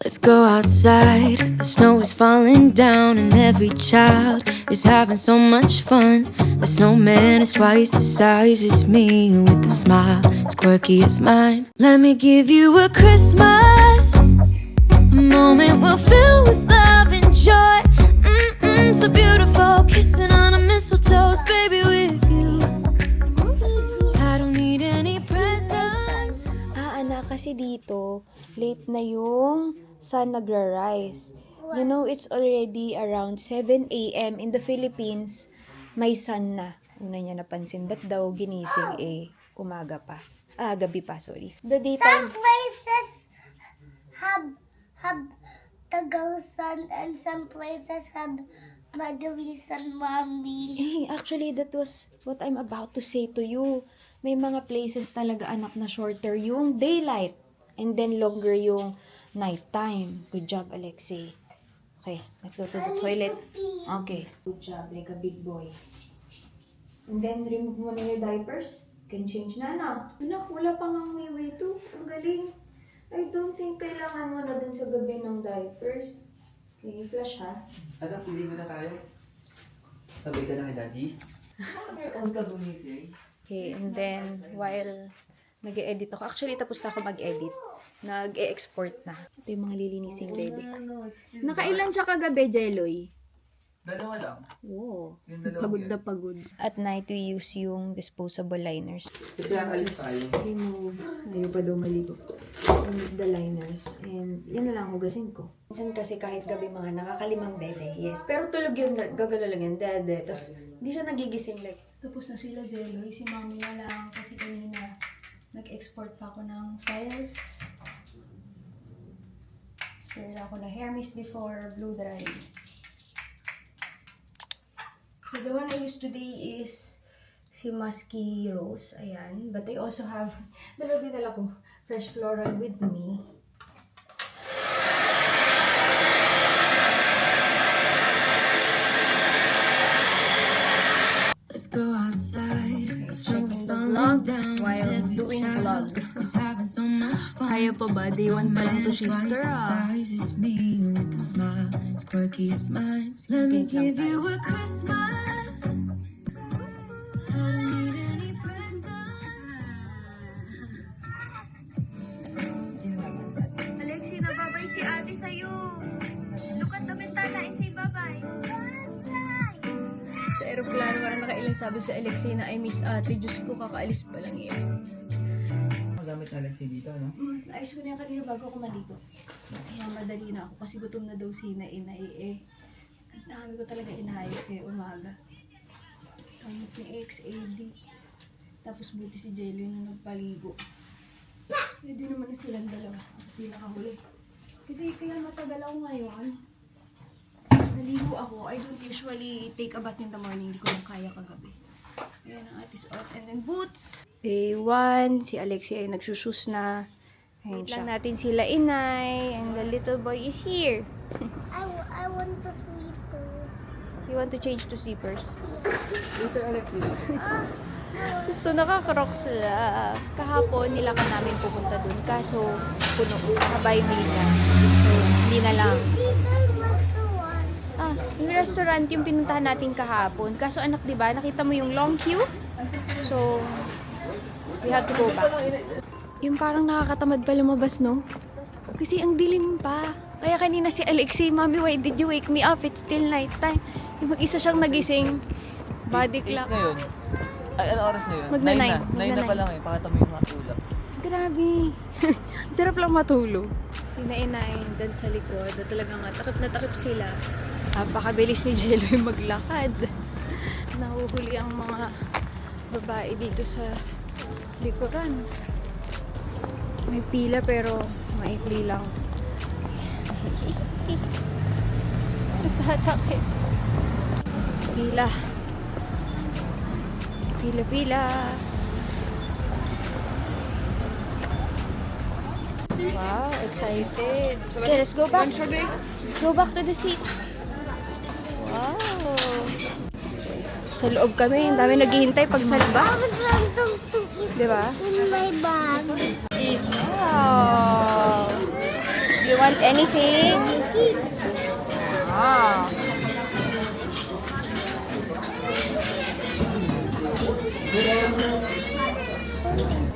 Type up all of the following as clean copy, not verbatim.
Let's go outside. The snow is falling down, and every child is having so much fun. The snowman is twice the size as me, with a smile as quirky as mine. Let me give you a Christmas, a moment we'll fill with love and joy. So beautiful, kissing on a mistletoe, baby, with you. I don't need any presents. Anak, kasi dito, late na yung sun nagra-rise. You know, it's already around 7 a.m. in the Philippines. May sun na. Una niya napansin. Ba't daw ginising umaga pa? Gabi pa, sorry. The daytime... Some places have Tagal sun and some places have Madawi sun, Mommy. Actually, that was what I'm about to say to you. May mga places talaga, anak, na shorter yung daylight and then longer yung nighttime. Good job, Alexei. Okay, let's go to the toilet. Okay. Good job, like a big boy. And then, remove mo na your diapers. Can change na, anak. Anak, wala pang ang way to. Ang galing. I don't think kailangan mo na dun sa gabi ng diapers. Okay, flush ha. Anak, pili mo na tayo. Sabay ka na kay Daddy. Ang ka gumising. Okay, and then, while nag-e-edit ako, actually, tapos na ako mag-edit. Nag-e-export na. Ito yung mga lilinising dede. Nakailan siya kagabi, Jeloy? Dalawa lang. Oo. Yung dalawa Pagod yan. na pagod. At night, we use yung disposable liners. Kasi ang alis tayo. Remove. Ayaw pa daw maligo. Remove the liners. And yan na lang hugasin ko. Minsan kasi kahit gabi mga nakakalimang dede. Yes. Pero tulog yun. Gagalo lang yun. Dede. Tapos hindi siya nagigising like. Tapos na sila, Zeloy. Si Mami na lang. Kasi kanina nag-export pa ako ng files. Spare ako na hair mist before blow dry. So the one I used today is si Musky Rose. Ayan. But I also have, dala ko, fresh floral with me. Let's go outside. The snow is falling down, while every doing child vlog. is having so much fun. Kaya pa ba? Day one pa lang to, Twice the sister, size as me, with a smile as quirky as mine. Let me give you a Christmas. I don't need any presents. Alexi, nababay si ate sa'yo. Look at the bintana and say bye-bye. Sa aeroplano, nakailang sabi sa Alexei na I miss ate. Diyos ko, kakaalis pa lang yan. Magamit na Alexi dito, no? Ayos ko na yan kanina bago ako maligo. Kaya madali na ako kasi gutom na daw si Inay Ang dami ko talaga inayos kaya umaga. Kamot ni XAD. Tapos buti si Jelly na nagpaligo. Hindi naman na silang dalawa. Ako pinakahuli. Kasi kaya matagal ako ngayon. Naligo ako. I don't usually take a bath in the morning. Hindi ko lang kaya kagabi. Ayan ang atis out. And then boots. Day 1. Si Alexia ay nagsushoes na. Ayan siya. Lang natin sila Inay. And the little boy is here. I want to sleep. You want to change to slippers? Dito, Alexi. Gusto nakaka-rocks sila. Kahapon nilakad namin pupunta dun. Kaso puno. Nakabay nila. So, hindi na lang. Yung restaurant yung pinuntahan natin kahapon. Kaso anak, 'di ba? Nakita mo yung long queue? So, we have to go back. Yung parang nakakatamad pa lumabas, no? Kasi ang dilim pa. Kaya kanina si Alexei, Mommy, why did you wake me up? It's still night time. Yung mag-isa siyang nagising. Body 8 clock. na yun. Ay, ano oras na yun? Magna 9 na. nine. 9 na Magna pa lang eh. Pakita mo yung matulog. Grabe. Sarap lang matulog. Sinainain dun sa likod. At talagang takip na takip sila. Napakabilis ni Jello yung maglakad. Nahuhuli ang mga babae dito sa likuran. May pila pero maikli lang. Nagtatakip. Pila. Pila. Wow, excited. Okay, let's go back. Let's go back to the seat. Wow. Sa loob kami, ang dami naghihintay pag sa labas. Di ba? In my bag. Wow. you want anything? Ah.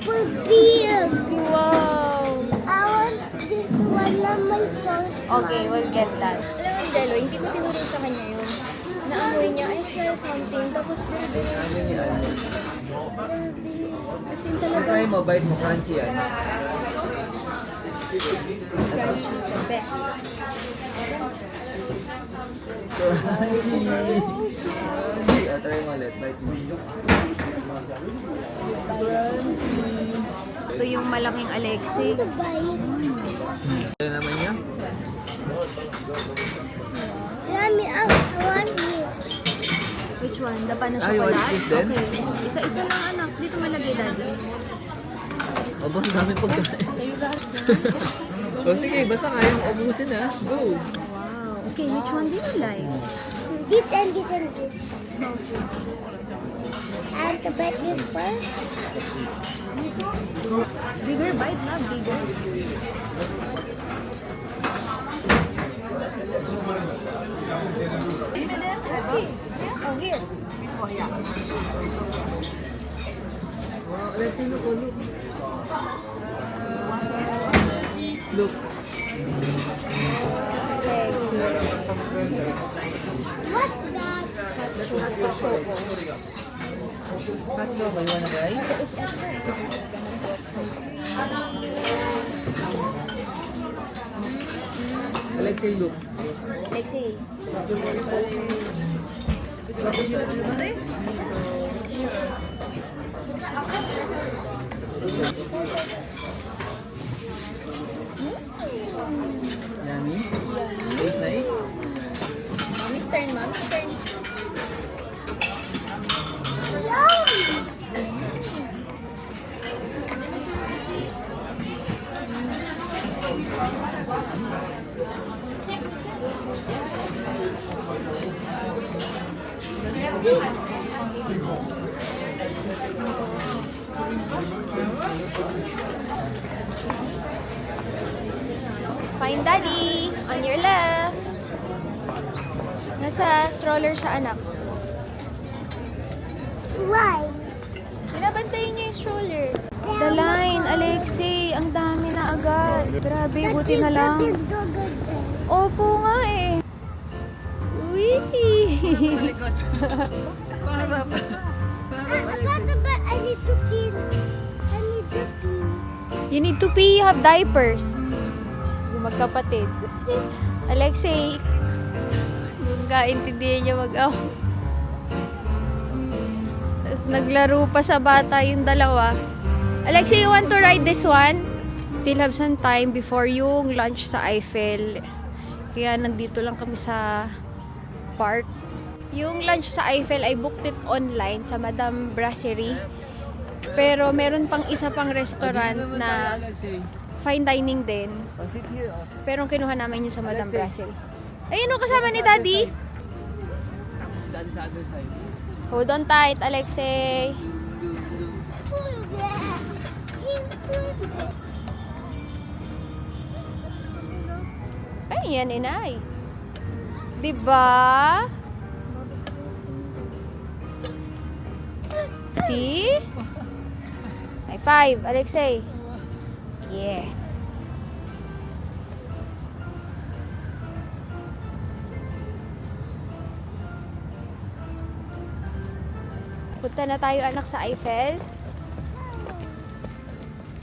For big. Wow. I want this one on my phone. Okay, we'll get that. Alam mo, Delo, hindi ko tinuro sa kanya yun. Naamoy niya, I smell something. Tapos, grabe. Ano yan? As in talaga, Try mo, bite mo, crunchy yan. crunchy. The best. Try mo ulit, bite mo. Ito yung malaking Alexei. To buy it. Ano naman niya? Mommy, I want this. Which one? Dapa na Ah, you want chocolate? this then? Okay. Isa-isa lang anak. Dito malagay daddy. Aba, ang dami pagkain. O sige, basta kayang ubusin ha. Go! Wow. Okay, which one do you like? This and this and this. I have to buy this first. Bigger bite na, bigger. Oh, here. Wow, Alexei, look, oh, look. Look. What's that? Hot chocolate, you wanna try? Alexei, look. Alexei. Yummy? Taste nice? Mommy's turn, mommy's turn. Find daddy on your left. Nasa stroller siya, anak. Why? Binabantayin niya yung stroller. The line, Alexei. Ang dami na agad. Grabe, buti na lang. The big dog again. Opo nga eh. Wee! Para pa. I got the bed. I need to pee. I need to pee. You need to pee. You have diapers. Yung magkapatid. Alexei. Yung kaintindihan niya mag-aw. Tapos naglaro pa sa bata yung dalawa. Alexei, you want to ride this one? Still have some time before yung lunch sa Eiffel. Kaya nandito lang kami sa park. Yung lunch sa Eiffel, I booked it online sa Madame Brasserie. Pero meron pang isa pang restaurant na Alexei. fine dining din. Oh, sit here. Oh. Pero ang kinuha namin yung sa Madame Alexei. Brasserie. Ayun o, kasama ni Daddy. Daddy sa other side. Hold on tight, Alexei. Ay, yan inay. Diba? See? High five, Alexei. Yeah. Punta na tayo anak sa Eiffel.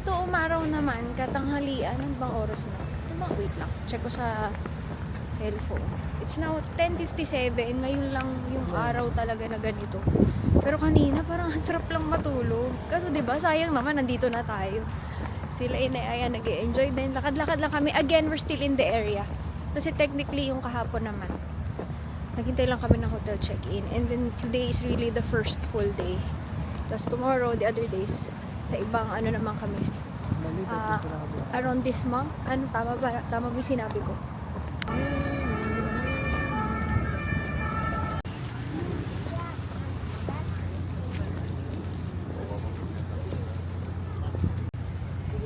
Ito umaraw naman, katanghalian. Ano bang oras na? Ano bang? Wait lang. Check ko sa cellphone. It's now 10:57. Ngayon lang yung araw talaga na ganito. Pero kanina parang ang sarap lang matulog. Kaso diba, sayang naman, nandito na tayo. Sila inaya, nag-enjoy din. Lakad-lakad lang kami. Again, we're still in the area. Kasi technically yung kahapon naman. Naghintay lang kami ng hotel check-in. And then today is really the first full day. Tapos tomorrow, the other days, sa ibang ano naman kami. Around this month. Ano, tama ba? Tama ba yung sinabi ko?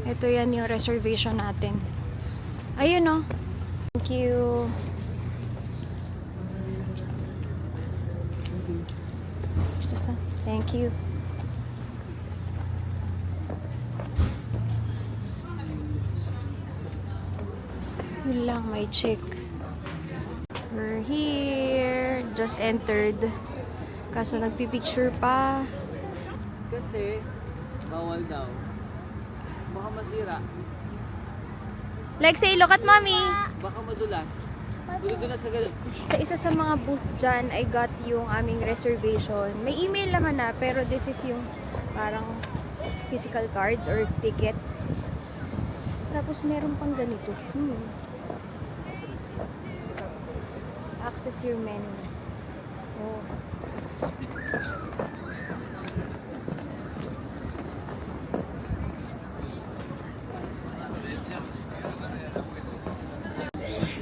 Ito yan yung reservation natin. Ayun oh. Thank you. Isa. Thank you. Yun lang, may check. We're here. Just entered. Kaso nagpipicture pa. Kasi, bawal daw. Baka masira. Lexi, look at mommy! Baka madulas. Dudulas sa ganun. Sa isa sa mga booth dyan, I got yung aming reservation. May email naman na, pero this is yung parang physical card or ticket. Tapos meron pang ganito. Access your menu. Oh.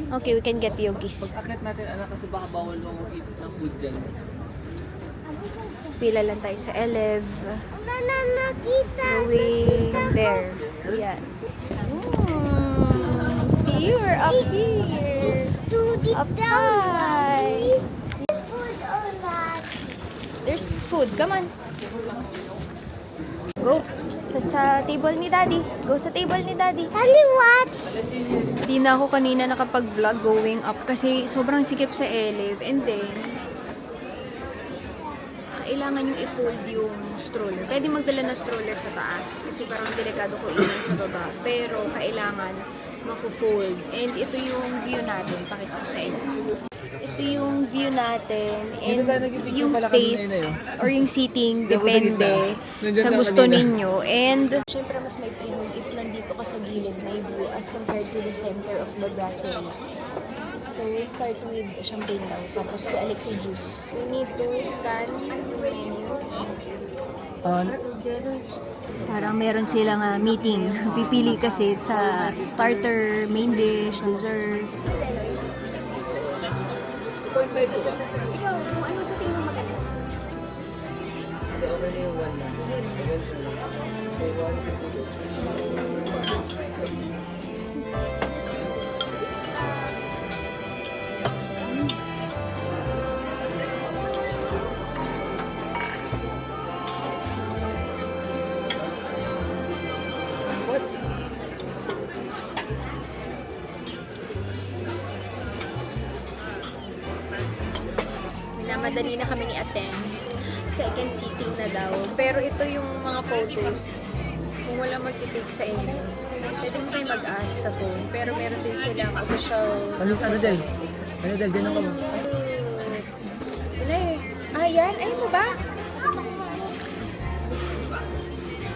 Okay, we can get yogis. Pag akit natin, anak, kasi baka bawal mo mag-eat ng food dyan. Pila lang tayo sa Elev. Nakita. Going there. Yan. See, we're up here. To the Up down. high. Food or not? There's food. Come on. Go. Sa table ni Daddy. Go sa table ni Daddy. Daddy, what? Hindi na ako kanina nakapag-vlog going up kasi sobrang sikip sa Elev. And then, kailangan yung i-fold yung stroller. Pwede magdala ng stroller sa taas kasi parang delikado ko ilan sa baba. Pero kailangan mako-fold. And ito yung view natin. Pakita ko sa inyo. Ito yung view natin and yung space or yung seating depende sa gusto ninyo. And syempre mas may premium if nandito ka sa gilid, may view as compared to the center of the brasserie. So we'll start with champagne daw, tapos si Alexi juice. We need to scan yung menu. Parang meron silang meeting. Pipili kasi sa starter, main dish, dessert. Ikaw, kung ano sa tingin mo maganda? Hindi, okay na yung one na. Okay, one. What? Minamadali na kami ni Atem. Second sitting na daw. Pero ito yung mga photos. Kung wala magtitake sa inyo, pwede mo kayo mag-ask sa phone. Pero meron din silang official... Ano Del? Ano Del? Dinan ka mo. Wala eh. Ah, yan? Ayun mo ba?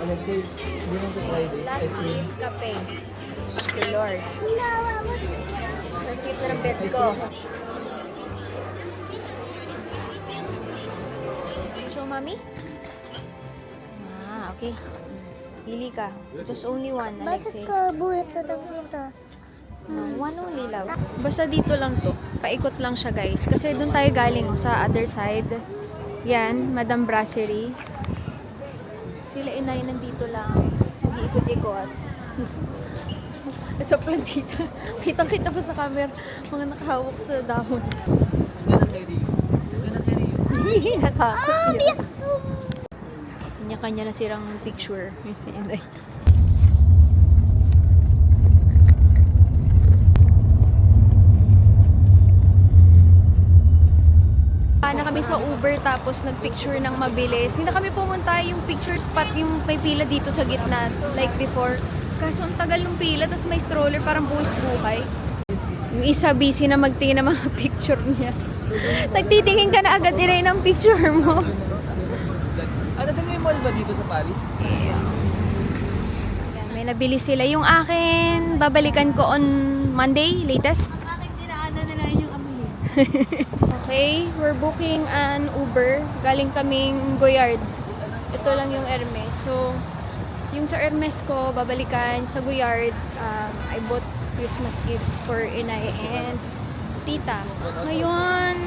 Alexei, hindi mo to try this. Last is kape. Good Lord. Ang sikip na ng bed ko. Show, mami? Ah, okay. Pili ka. Just only one, Bakit Alexei. ka buhat na dito? One only lang. Basta dito lang to. Paikot lang siya, guys. Kasi doon tayo galing sa other side. Yan, Madam Brasserie. Sila inay nandito lang. Mag-iikot-ikot. Sa plantita. Kitang-kita pa sa camera. Mga nakahawak sa dahon. Dinan Harry. Dinan Harry. Natakot niya. Kanya-kanya na sirang picture. Si inay. Na kami sa Uber tapos nagpicture ng mabilis. Hindi na kami pumunta yung picture spot yung may pila dito sa gitna like before. Kaso ang tagal ng pila tapos may stroller parang buwis buhay. Yung isa busy na magtingin ng mga picture niya. Nagtitingin ka na agad din ng picture mo. Ano din may mall ba dito sa Paris? Yan, may nabili sila. Yung akin, babalikan ko on Monday, latest. Okay, we're booking an Uber. Galing kaming Goyard. Ito lang yung Hermes. So, yung sa Hermes ko, babalikan sa Goyard. I bought Christmas gifts for Inay and Tita. Ngayon,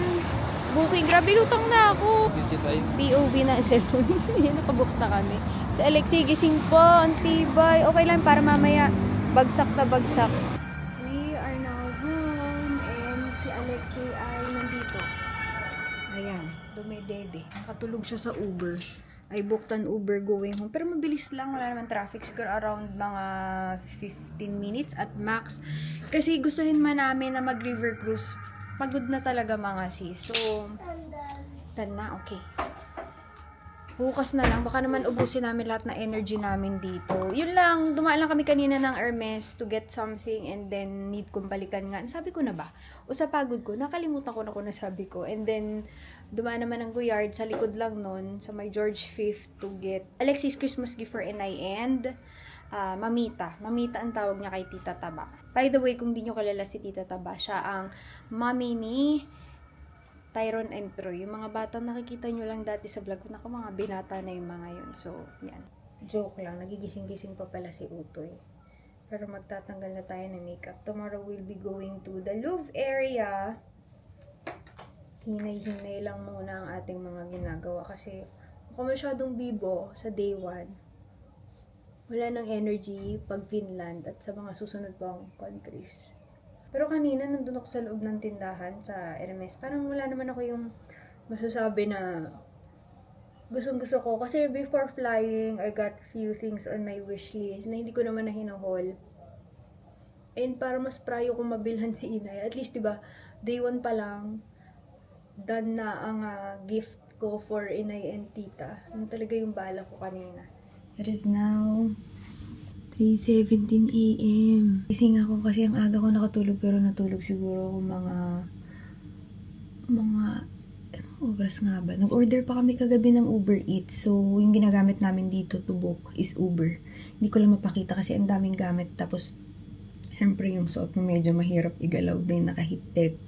booking. Grabe, lutang na ako. 55. POV na cellphone. Yan, nakabook na kami. Sa Alexei, gising po. Ang tibay. Okay lang para mamaya bagsak na bagsak. We Dede. Nakatulog siya sa Uber. I booked an Uber going home. Pero mabilis lang, wala naman traffic. Siguro around mga 15 minutes at max. Kasi gustuhin man namin na mag-river cruise. Pagod na talaga mga sis. So, done na. Okay. Bukas na lang. Baka naman ubusin namin lahat na energy namin dito. Yun lang. Dumaan lang kami kanina ng Hermes to get something and then need kong balikan nga. Sabi ko na ba? O sa pagod ko, nakalimutan ko na kung nasabi ko. And then, dumaan naman ng Guyard sa likod lang nun sa may George V to get Alexis Christmas gift for NI and Mamita. Mamita ang tawag niya kay Tita Taba. By the way, kung di nyo kilala si Tita Taba, siya ang mommy ni Tyron and Troy. Yung mga batang nakikita nyo lang dati sa vlog ko, naku, mga binata na yung mga yun. So, yan. Joke lang. Nagigising-gising pa pala si Utoy. Pero magtatanggal na tayo ng makeup. Tomorrow we'll be going to the Louvre area. Hinay-hinay lang muna ang ating mga ginagawa. Kasi kung masyadong bibo sa day 1, wala nang energy pag Finland at sa mga susunod pang countries. Pero kanina, nandun ako sa loob ng tindahan sa Hermes. Parang wala naman ako yung masasabi na gustong-gusto ko. Kasi before flying, I got few things on my wish list na hindi ko naman na hinahol. And para mas prayo kong mabilhan si Inay. At least, diba, day 1 pa lang, done na ang gift ko for Inay and Tita. Yun talaga yung bala ko kanina. It is now 3:17 AM. Gising ako kasi ang aga ko nakatulog pero natulog siguro ako mga oras nga ba. Nag-order pa kami kagabi ng Uber Eats. So, yung ginagamit namin dito to book is Uber. Hindi ko lang mapakita kasi ang daming gamit. Tapos, syempre yung suot mo medyo mahirap igalaw din, nakahit-tech.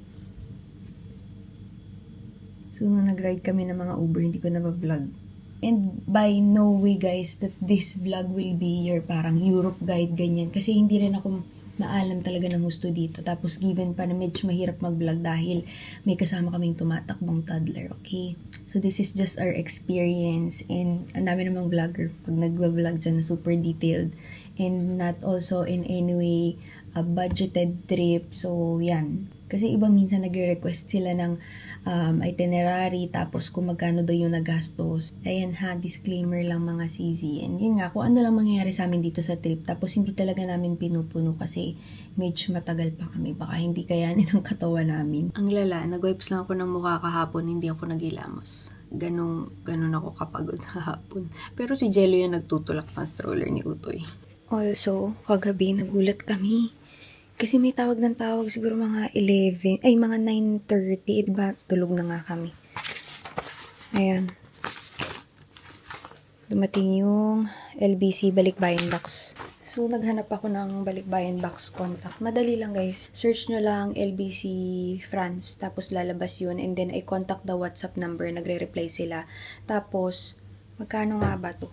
So, nung nag-ride kami ng mga Uber, hindi ko na ma-vlog. And by no way guys that this vlog will be your parang Europe guide ganyan. Kasi hindi rin ako maalam talaga ng gusto dito. Tapos given pa na medyo mahirap mag-vlog dahil may kasama kaming tumatakbong toddler, okay? So this is just our experience and ang dami namang vlogger pag nagwa-vlog dyan na super detailed and not also in any way a budgeted trip. So yan. Kasi iba minsan nagre-request sila ng itinerary tapos kung magkano daw yung nagastos. Ayan ha, disclaimer lang mga CZ. And yun nga, kung ano lang mangyayari sa amin dito sa trip. Tapos hindi talaga namin pinupuno kasi medyo matagal pa kami. Baka hindi kayanin ang katawan namin. Ang lala, nag-wipes lang ako ng mukha kahapon, hindi ako nagilamos. Ganun ako kapagod kahapon. Pero si Jello yung nagtutulak ng stroller ni Utoy. Also, kagabi nagulat kami. Kasi may tawag ng tawag, siguro mga 9:30, diba? Tulog na nga kami. Ayan. Dumating yung LBC Balikbayan Box. So, naghanap ako ng Balikbayan Box contact. Madali lang guys. Search nyo lang LBC France, tapos lalabas yun. And then, I contact the WhatsApp number. Nagre-reply sila. Tapos, magkano nga ba to?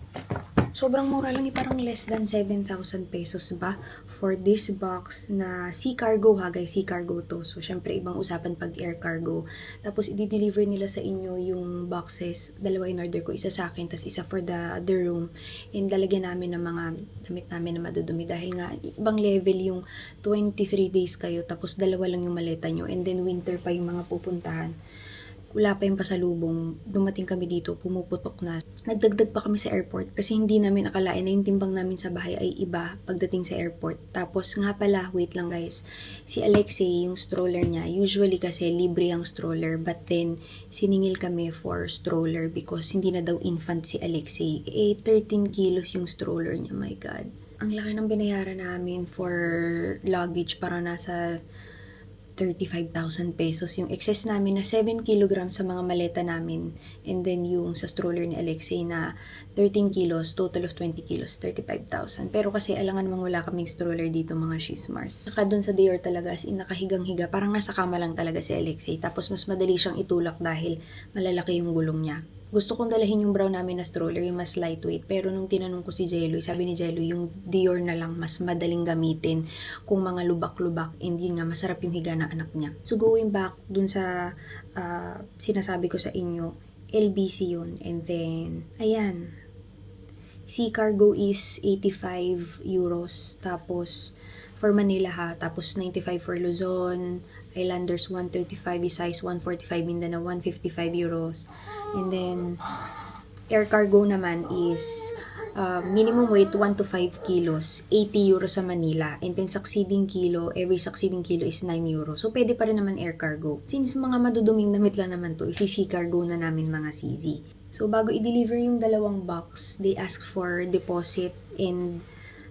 Sobrang mura lang, parang less than 7,000 pesos ba for this box na sea cargo ha guys, sea cargo to. So, syempre, ibang usapan pag air cargo. Tapos, i-deliver nila sa inyo yung boxes. Dalawa in order ko, isa sa akin, tas isa for the other room. And lalagyan namin ng mga damit namin na madudumi dahil nga, ibang level yung 23 days kayo, tapos dalawa lang yung maleta nyo. And then, winter pa yung mga pupuntahan. Wala pa yung pasalubong, dumating kami dito, pumuputok na. Nagdagdag pa kami sa airport kasi hindi namin akalain na yung timbang namin sa bahay ay iba pagdating sa airport. Tapos nga pala, wait lang guys, si Alexei, yung stroller niya, usually kasi libre ang stroller, but then siningil kami for stroller because hindi na daw infant si Alexei. 13 kilos yung stroller niya, my God. Ang laki ng binayaran namin for luggage, para nasa 35,000 pesos. Yung excess namin na 7 kilograms sa mga maleta namin. And then yung sa stroller ni Alexei na 13 kilos, total of 20 kilos, 35,000. Pero kasi alangan namang wala kaming stroller dito mga shismars. Saka dun sa Dior talaga, as in nakahigang-higa, parang nasa kama lang talaga si Alexei. Tapos mas madali siyang itulak dahil malalaki yung gulong niya. Gusto kong dalahin yung brown namin na stroller, yung mas lightweight. Pero nung tinanong ko si Jello, sabi ni Jello, yung Dior na lang mas madaling gamitin kung mga lubak-lubak. And yun nga, masarap yung higa ng anak niya. So going back dun sa sinasabi ko sa inyo, LBC yun. And then, ayan. Sea cargo is 85 euros. Tapos, for Manila ha. Tapos, 95 for Luzon. Islanders 135, Visayas 145, Mindanao 155 euros. And then, air cargo naman is minimum weight 1 to 5 kilos, 80 euros sa Manila. And then every succeeding kilo is 9 euros. So, pwede pa rin naman air cargo. Since mga maduduming damit lang naman to, isi-sea cargo na namin mga CZ. So, bago i-deliver yung dalawang box, they ask for deposit, and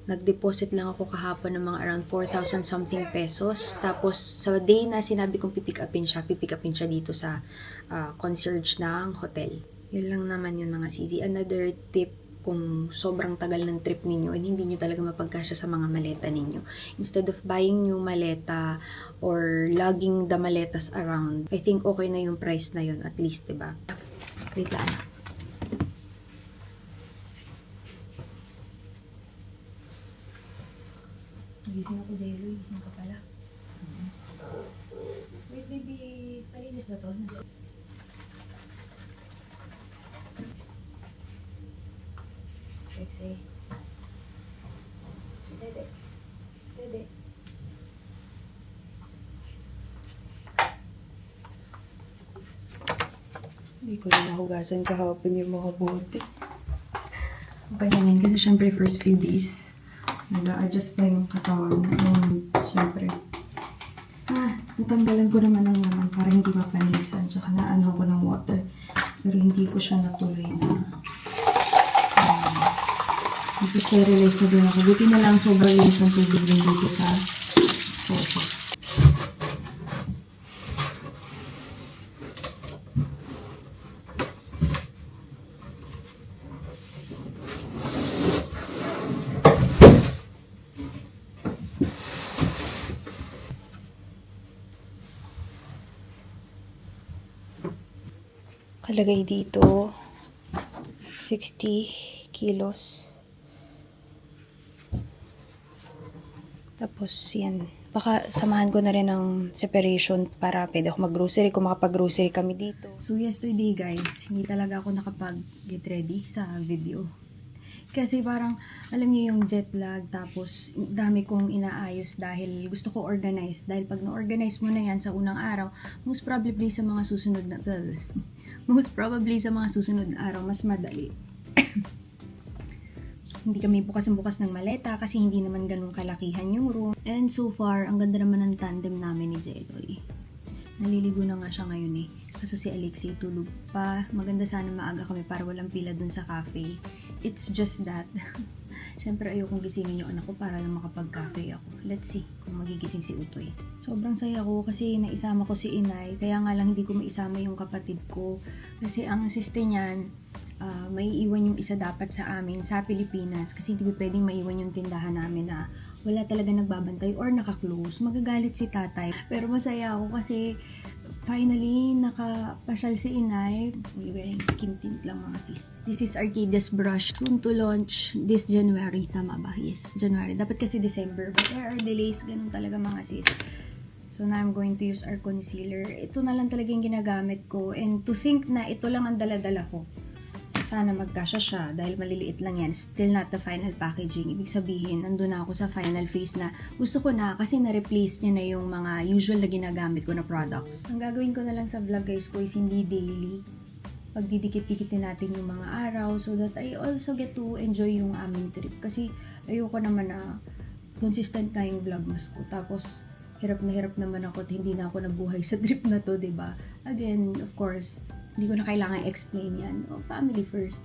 nag-deposit lang ako kahapon ng mga around 4,000 something pesos. Tapos, sa day na sinabi kong pipick upin siya dito sa concierge ng hotel. Yun lang naman yun mga CZ. Another tip, kung sobrang tagal ng trip ninyo and hindi nyo talaga mapagkasya sa mga maleta ninyo, instead of buying new maleta or lugging the maletas around, I think okay na yung price na yun at least, diba? Wait lang. Gising ako, Jaylo. Gising ka pala. Wait, baby. Palinis ba to? XA. Dede. Dede. Hindi ko na nahugasan kahapon yung mga bote. Okay lang yan kasi syempre first few days nag-a-adjust pa yung katawan. And syempre natanggalan ko naman ng naman para hindi mapanisan. Tsaka naano ko ng water. Pero hindi ko siya natuloy na nag-sterilize na din ako. Buti na lang sobrang linis ng tubig din dito sa faucet. Kalagay dito 60 kilos. Tapos yan, baka samahan ko na rin ng separation para pwede ako mag-grocery kung makapag-grocery kami dito. So yesterday guys, hindi talaga ako nakapag-get ready sa video. Kasi parang, alam niyo yung jet lag, tapos dami kong inaayos dahil gusto ko organize. Dahil pag na-organize mo na yan sa unang araw, most probably sa mga susunod na araw, mas madali. Hindi kami bukas ng maleta kasi hindi naman ganun kalakihan yung room. And so far, ang ganda naman ng tandem namin ni Jeloy. Naliligo na nga siya ngayon eh. Kaso si Alexei tulog pa. Maganda sana maaga kami para walang pila dun sa cafe. It's just that, syempre ayokong gisingin yung anak ko para lang makapag-cafe ako. Let's see kung magigising si Utoy. Sobrang saya ko kasi naisama ko si Inay. Kaya nga lang hindi ko maisama yung kapatid ko. Kasi ang siste niyan, may iwan yung isa dapat sa amin sa Pilipinas kasi hindi pwedeng maiwan yung tindahan namin na wala talaga nagbabantay or naka-close. Magagalit si tatay. Pero masaya ako kasi finally nakapasyal si Inay. Wearing skin tint lang mga sis. This is Arcadia's brush. Soon to launch this January. Tama ba? Yes, January. Dapat kasi December. But there are delays. Ganun talaga mga sis. So now I'm going to use our concealer. Ito na lang talaga yung ginagamit ko. And to think na ito lang ang dala-dala ko. Sana magkasya siya dahil maliliit lang yan. Still not the final packaging. Ibig sabihin, nandun na ako sa final phase na gusto ko na kasi na-replace niya na yung mga usual na ginagamit ko na products. Ang gagawin ko na lang sa vlog guys ko is hindi daily. Pagdidikit-dikitin natin yung mga araw so that I also get to enjoy yung aming trip. Kasi ayoko naman na consistent na yung vlogmas ko. Tapos, hirap naman ako at hindi na ako nabuhay sa trip na to, diba? Again, of course, hindi ko na kailangan explain yan. Oh, family first.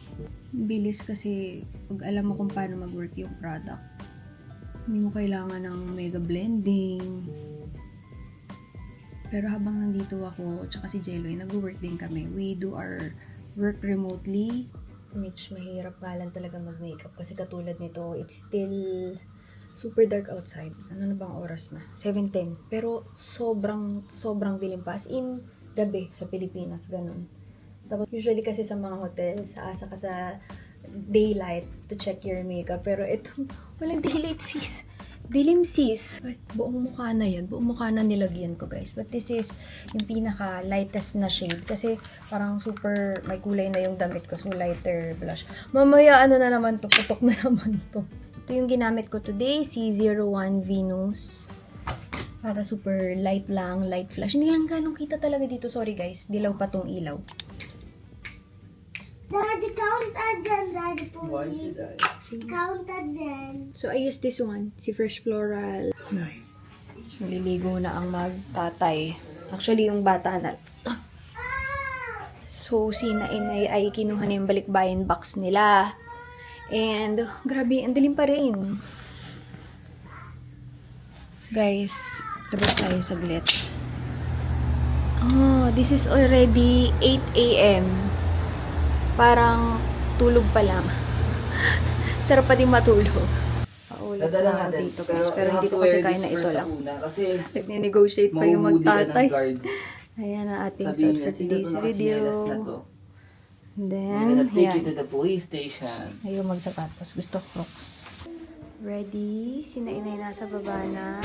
Bilis kasi pag alam mo kung paano mag-work yung product. Hindi mo kailangan ng mega blending. Pero habang nandito ako, tsaka si Jeloy, nag-work din kami. We do our work remotely. Mitch, mahirap nga lang talaga mag-makeup. Kasi katulad nito, it's still super dark outside. Ano na bang oras na? 7:10. Pero sobrang dilim pa. As in, gabi sa Pilipinas, ganun. Tapos usually kasi sa mga hotels, aasa ka sa daylight to check your makeup. Pero ito, walang daylight sis. Dilim sis. Ay, buong mukha na yan. Buong mukha na nilagyan ko guys. But this is yung pinaka lightest na shade. Kasi parang super may kulay na yung damit ko. So lighter blush. Mamaya ano na naman to. Putok na naman to. Ito yung ginamit ko today. C01 Venus. Para super light lang, light flash. Hindi lang ganong kita talaga dito. Sorry guys, dilaw pa tong ilaw. Daddy, count again, Daddy, Why please. should I? Count again. So, I use this one, si Fresh Floral. Naliligo na ang magtatay. Actually, yung bata na. So, si Inay ay kinuha na yung balikbayan box nila. And, grabe, ang dilim pa rin. Guys, labas tayo saglit. Oh, this is already 8 a.m. Parang tulog pa lang. Sarap pa din matulog. Paulit Dadala na ako natin. dito guys. Pero hindi ko kasi kaya na ito lang. Kasi Nag-negotiate pa yung mamumudi ka ng magtatay. guard. Ayan ang ating Sabihin set niya, for sino today's to video. nakachinelas na to? And I'm then, gonna take you ayan. to the police station. Ayaw magsapatos. Gusto Crocs. Ready? Sina-inay nasa baba na.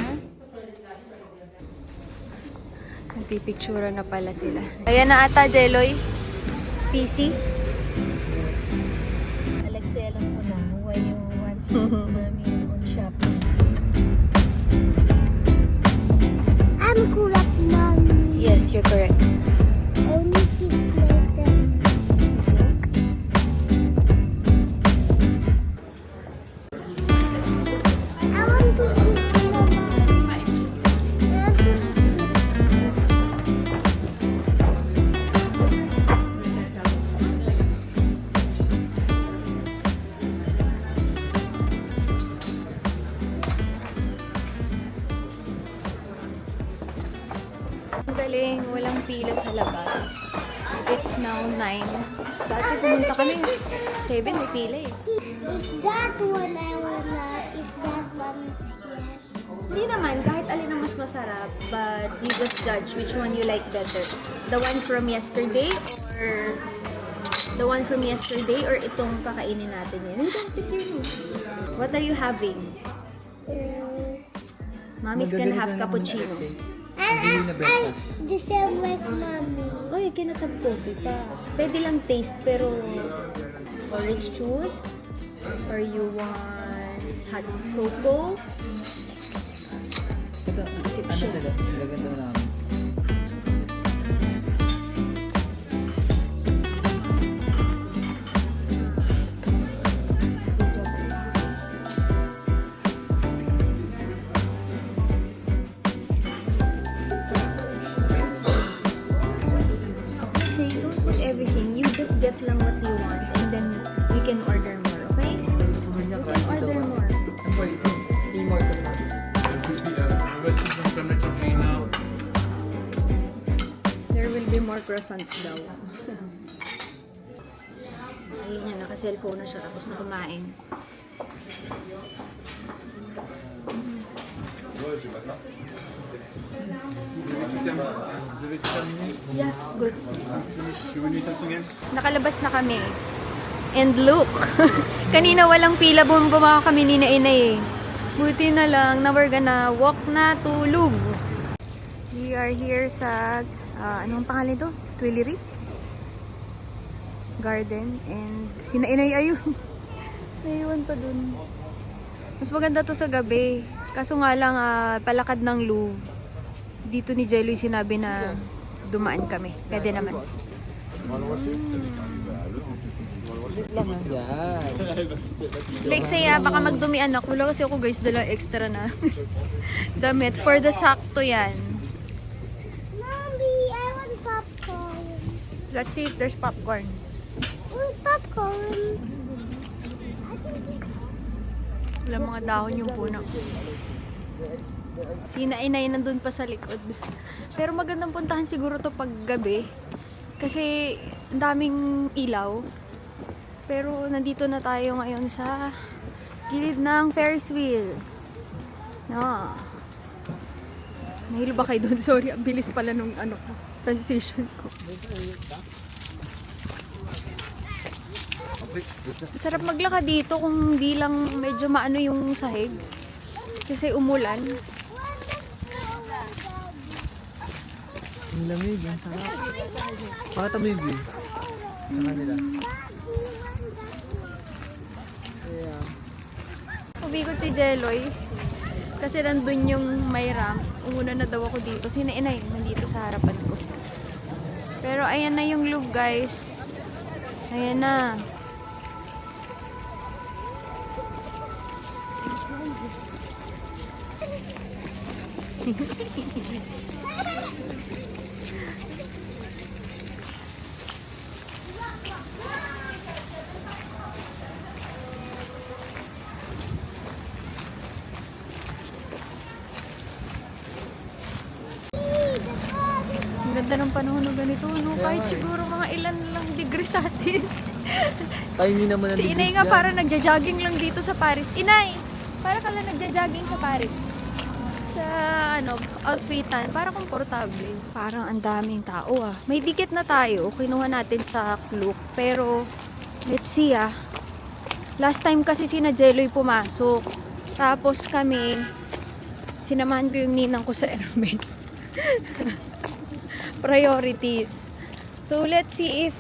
Nagpipictura na pala sila. Ayan na ata, Jeloy. PC. Alexia, alam ko na why you want namin on shopping. I'm correct, Mommy. Yes, you're correct. Only keep later. I want to eat Mommy. I want to eat Ang galing, walang pila sa labas. It's now 9. Dati pumunta kami. 7 may pila eh. Is that one I wanna? Is that one? Yes. Hindi naman, kahit alin ang mas masarap, but you just judge which one you like better. The one from yesterday or the one from yesterday or itong kakainin natin yun. You don't pick your mood. What are you having? Mommy's gonna have cappuccino. And the same like Mommy. Oh, you cannot have coffee pa. Pwede lang taste, pero orange juice? Or you want hot cocoa? Ito, ano talaga? Gaganda na namin. Say, don't put everything. You just get lang what you want and then we can order more, okay? Gusto mo niya, We can crunchy daw order kasi. more. Ano ba ito? Timor to sauce. There will be more croissants daw. So yun yan, naka-cellphone na siya tapos na kumain. Yeah, good. Nakalabas na kami. And look! Kanina walang pila, bumaba kami ni Inay eh. Buti na lang na we're gonna walk na to Louvre. We are here sa, anong pangalan ito? Tuileries Garden. And sina Inay ayun. Naiwan pa dun. Mas maganda to sa gabi. Kaso nga lang, palakad ng Louvre. Dito ni Jeloy sinabi na dumaan kami. Pwede naman. Lang yan. Like saya, baka magdumian ako. Wala kasi ako guys, dala extra na damit. For the sakto yan. Mommy, I want popcorn. Let's see if there's popcorn. I want popcorn. Wala mga dahon yung puno. Sina Inay nandun pa sa likod. Pero magandang puntahan siguro to pag gabi. Kasi ang daming ilaw. Pero nandito na tayo ngayon sa gilid ng Ferris wheel. No. Nahilo ba kayo doon? Sorry, ang bilis pala nung transition ko. Sarap maglakad dito kung di lang medyo maano yung sahig. Kasi umulan. Ang lamig, ang sarap. Pakita mo yung view. Sa kanila. Umikot si Jeloy. Kasi nandun yung may ramp. Umuna na daw ako dito. Sina inay, nandito sa harapan ko. Pero ayan na yung Louvre, guys. Ayan na. Ang ganda ng panahon ng ganito, no? Kahit siguro mga ilan lang degree sa atin. Tayo hindi naman ang Si Inay nga para nagja-jogging lang dito sa Paris. Inay, para ka lang nagja-jogging sa Paris. Sa outfitan, para komportable. Parang ang daming tao ah. May dikit na tayo, kinuha natin sa Klook. Pero, let's see ah. Last time kasi sina Jeloy pumasok. Tapos kami, sinamahan ko yung ninang ko sa Hermes. Priorities. So, let's see if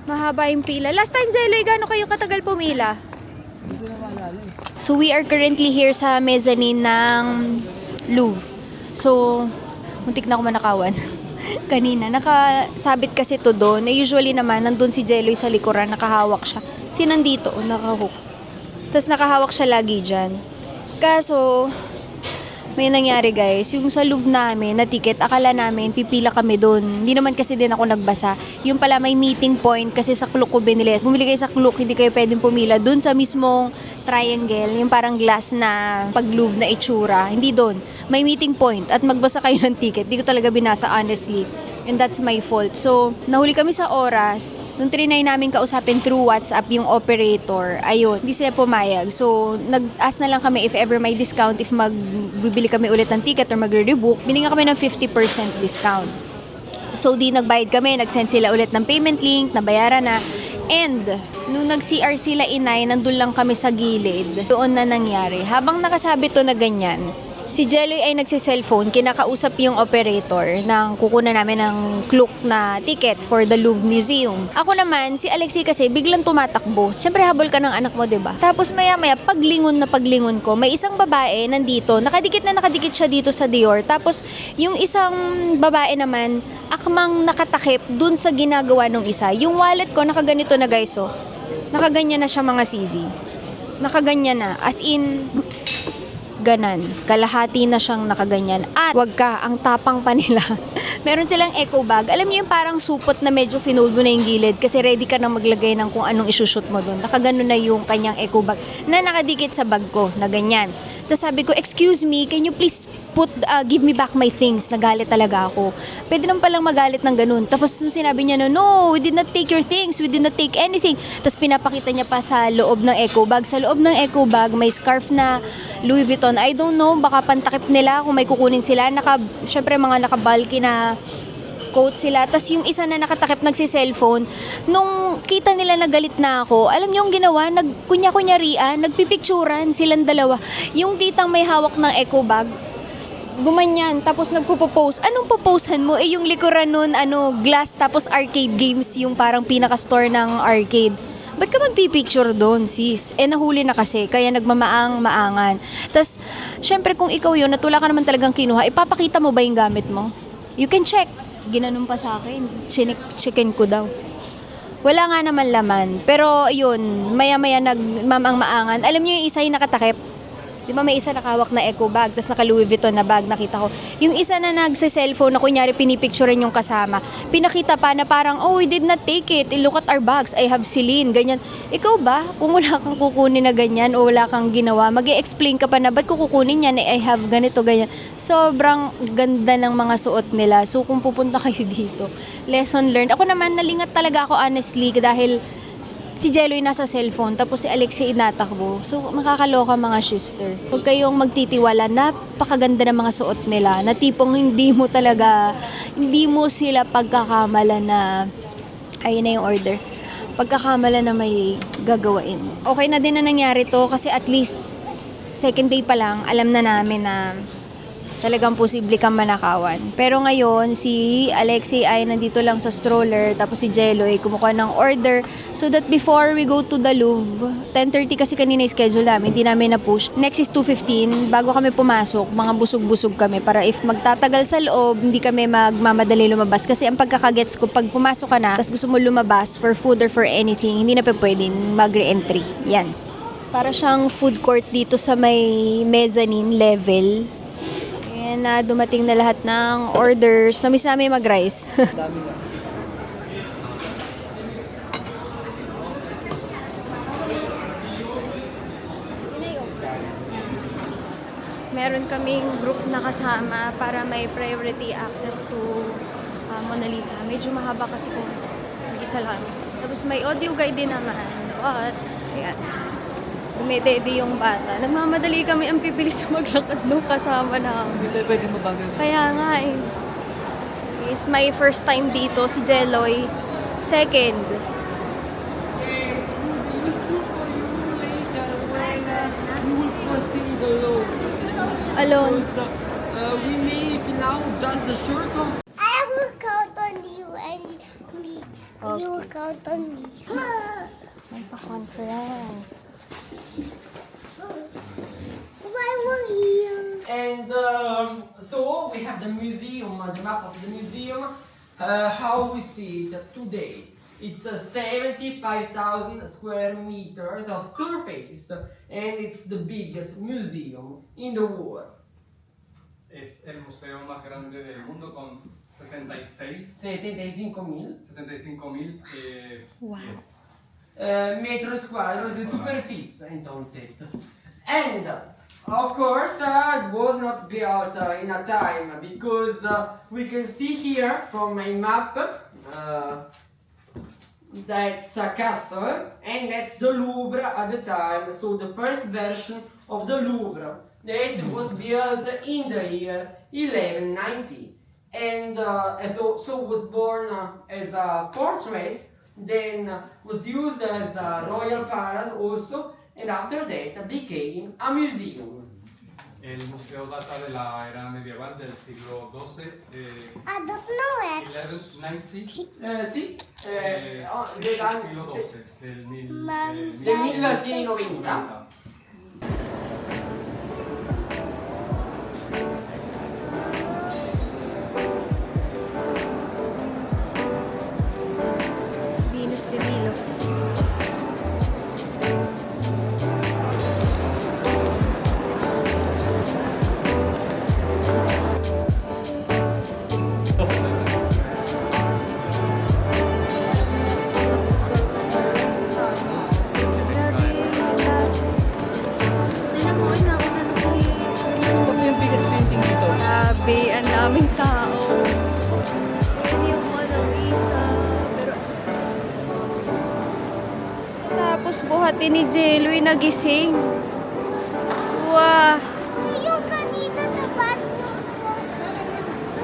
mahaba yung pila. Last time, Jeloy, gaano kayo katagal pumila? So we are currently here sa mezzanine ng Louvre. So, muntik na ako manakawan. Kanina, nakasabit kasi to doon. Usually naman, nandun si Jeloy sa likuran, nakahawak siya. Si nandito, nakahook. Tapos nakahawak siya lagi dyan. Kaso, may nangyari guys, yung sa Louvre namin na ticket, akala namin pipila kami doon. Hindi naman kasi din ako nagbasa. Yung pala may meeting point kasi sa Klook ko binili. Bumili kayo sa Klook, hindi kayo pwedeng pumila doon sa mismong triangle, yung parang glass na pag-Louvre na itsura. Hindi doon. May meeting point at magbasa kayo ng ticket. Hindi ko talaga binasa honestly. And that's my fault. So, nahuli kami sa oras. Nung trinay namin kausapin through WhatsApp yung operator, ayun, hindi sila pumayag. So, nag-ask na lang kami if ever may discount, if magbibili kami ulit ng ticket or magre-rebook. Binigyan kami ng 50% discount. So, di nagbayad kami, nag-send sila ulit ng payment link, nabayaran na. And, nung nag-CR sila inay, nandun lang kami sa gilid. Doon na nangyari. Habang nakasabit to na ganyan, si Jeloy ay nagsi-cellphone, kinakausap yung operator ng kukunan namin ng Klook na ticket for the Louvre Museum. Ako naman, si Alexi kasi biglang tumatakbo. Siyempre habol ka ng anak mo, 'di ba? Tapos maya-maya paglingon ko, may isang babae nandito, nakadikit siya dito sa Dior. Tapos yung isang babae naman, akmang nakatakip dun sa ginagawa nung isa. Yung wallet ko nakaganito na guys, oh. Nakaganyan na siya mga sisi. Nakaganyan na, as in ganan. Kalahati na siyang nakaganyan. At wag ka, ang tapang pa nila. Meron silang eco bag. Alam niyo yung parang supot na medyo finold mo na yung gilid kasi ready ka na maglagay ng kung anong isushoot mo doon. Nakaganon na yung kanyang eco bag na nakadikit sa bag ko na ganyan. Tapos sabi ko, excuse me, can you please give me back my things? Nagalit talaga ako. Pwede naman palang magalit ng ganun. Tapos sinabi niya, no, we did not take your things. We did not take anything. Tapos pinapakita niya pa sa loob ng eco bag. Sa loob ng eco bag, may scarf na Louis Vuitton. I don't know, baka pantakip nila kung may kukunin sila. Syempre mga nakabalki na coat sila. Tapos yung isa na nakatakip nagsi-cellphone, nung kita nila na galit na ako, alam niyo yung ginawa, kunya-kunyarian, nagpipicturan silang dalawa. Yung titang may hawak ng eco bag, gumanyan, tapos nagpo-post. Anong poposan mo? Yung likuran nun, glass, tapos arcade games, yung parang pinaka-store ng arcade. Ba't ka magpipicture doon, sis? Nahuli na kasi, kaya nagmamaang-maangan. Tapos, syempre kung ikaw yun, at wala ka naman talagang kinuha, ipapakita mo ba yung gamit mo? You can check. Ginanon pa sa akin. Chicken ko daw. Wala nga naman laman. Pero, yun, maya-maya nagmamaang-maangan. Alam niyo yung isa yung nakatakip? Di ba may isa nakahawak na eco bag, tapos naka Louis Vuitton na bag, nakita ko. Yung isa na nagsa-cellphone na kunyari pinipicturean yung kasama, pinakita pa na parang, oh, we did not take it. Look at our bags. I have Celine. Ganyan. Ikaw ba? Kung wala kang kukunin na ganyan o wala kang ginawa, mag-i-explain ka pa na, ba't ko kukunin yan? I have ganito, ganyan. Sobrang ganda ng mga suot nila. So, kung pupunta kayo dito, lesson learned. Ako naman, nalingat talaga ako honestly dahil si Jeloy nasa cellphone, tapos si Alexi inatakbo. So, makakaloka mga sister. Huwag kayong magtitiwala, napakaganda ng mga suot nila, na tipong hindi mo sila pagkakamala na, ayun na yung order, pagkakamala na may gagawain. Okay na din na nangyari to, kasi at least, second day pa lang, alam na namin na talagang posible kang manakawan. Pero ngayon, si Alexei ay nandito lang sa stroller, tapos si Jello ay kumukuha ng order so that before we go to the Louvre, 10:30 kasi kanina yung schedule namin, hindi namin na-push. Next is 2:15, bago kami pumasok, mga busog-busog kami para if magtatagal sa loob, hindi kami magmamadali lumabas. Kasi ang pagkakagets ko, pag pumasok ka na, tapos gusto mo lumabas for food or for anything, hindi na pa pwedeng mag-re-entry. Yan. Para siyang food court dito sa may mezzanine level. Ayan na, dumating na lahat ng orders. Namiss namin mag-rice. Dami nga. Meron kaming group na kasama para may priority access to Mona Lisa. Medyo mahaba kasi kung isa lang. Tapos may audio guide din naman. But, ayan. Dumedede yung bata. Nagmamadali kami ang pipilis maglakad nung kasama namin. Hindi tayo pwede mabagal. Kaya nga eh. It's my first time dito, si Jeloy. Second. Alone. We make now just a short of I will count on you and me. You will count on me. May pa-conference. Why were you? and so we have the museum, the map of the museum. How we see it today? It's 75,000 square meters of surface, and it's the biggest museum in the world. Es el museo más grande del mundo con 75,000 75,000 Wow. metros cuadros de superficie, entonces. And of course, it was not built in a time because we can see here from my map that's a castle and that's the Louvre at the time. So the first version of the Louvre that was built in the year 1190 and so was born as a fortress, then was used as a royal palace also, and after that became a museum. El museo data de la era medieval del siglo XII, I don't know it. 1190, Sì, del siglo XII, del del 1690. Venus de Milo. Ito yung biggest painting dito. Grabe, ang daming tao. Yan yung Mona Lisa. Pero... Tapos buhatin ni Jeloy nagising. Wow. Yung kanina dapat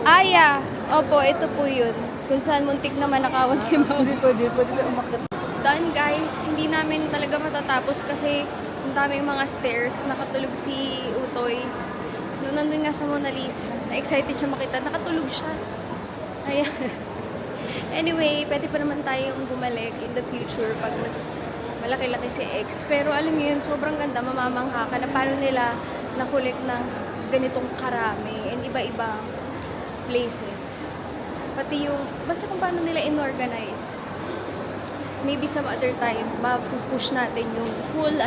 Aya. Opo, ito po yun. Kung saan muntik na manakawan si Mama. Pwede na umakyat. Done guys, hindi namin talaga matatapos kasi ang daming mga stairs. Nakatulog si Utoy. Noon nandun nga sa Mona Lisa, na-excited siya makita. Nakatulog siya. Ayan. Anyway, pwede pa naman tayong bumalik in the future pag mas malaki-laki si X. Pero alam niyo yun, sobrang ganda. Mamamangha ka na paano nila nakulik ng ganitong karami and iba-ibang places. Pati yung, basta kung paano nila inorganize. Maybe some other time, mapupush natin yung full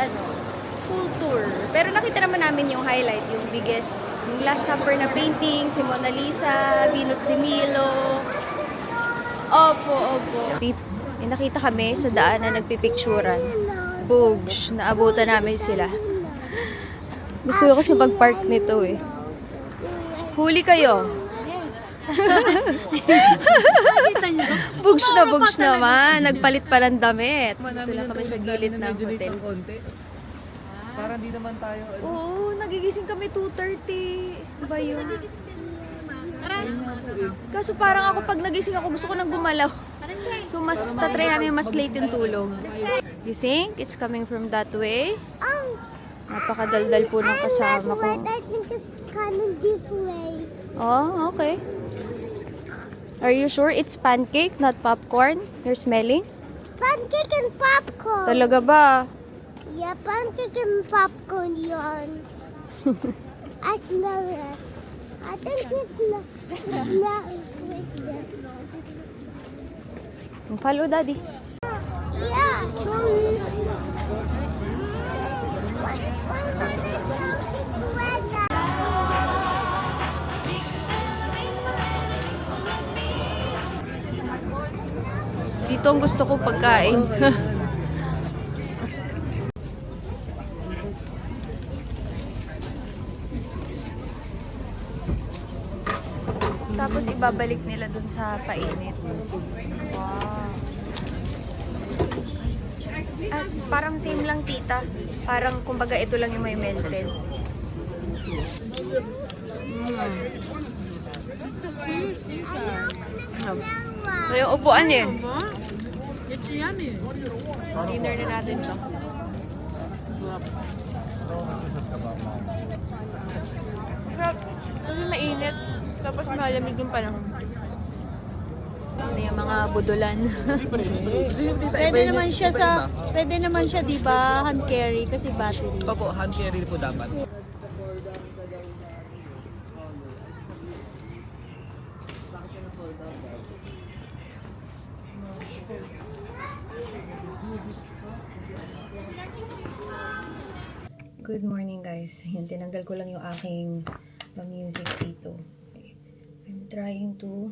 tour. Pero nakita naman namin yung highlight, yung biggest, yung Last Supper na painting, si Mona Lisa, Venus de Milo. Opo. Nakita kami sa daan na nagpipicturan. Bogs, naabutan namin sila. Gusto ko kasi pag-park nito eh. Huli kayo. Bugs naman. Nagpalit pa ng damit. Dito lang kami sa gilid ng hotel. Para di naman tayo. Oo, nagigising kami 2:30. Ba yun? Kaso parang ako pag nagising ako gusto ko nang gumalaw. So mas tatry namin mas late yung tulog. You think it's coming from that way? Napakadaldal po ng kasama ko. I think it's kind of this way. Oh, okay. Are you sure it's pancake, not popcorn? You're smelling? Pancake and popcorn. Talaga ba? Yeah, pancake and popcorn yun. I smell it. I think it's not with this. Follow daddy. Yeah. Dito ang gusto kong pagkain. Tapos ibabalik nila dun sa painit. Wow. As parang same lang tita. Parang kumbaga ito lang yung may melted. Yung upuan eh. Dinner na natin to. Sarap. Mainit. Tapos malamig yung panahon. Ito yung mga budulan. Pwede naman siya, di ba, hand carry kasi battery. Opo, hand carry po dapat. Good morning guys. Yan, tinanggal ko lang yung aking music dito. I'm trying to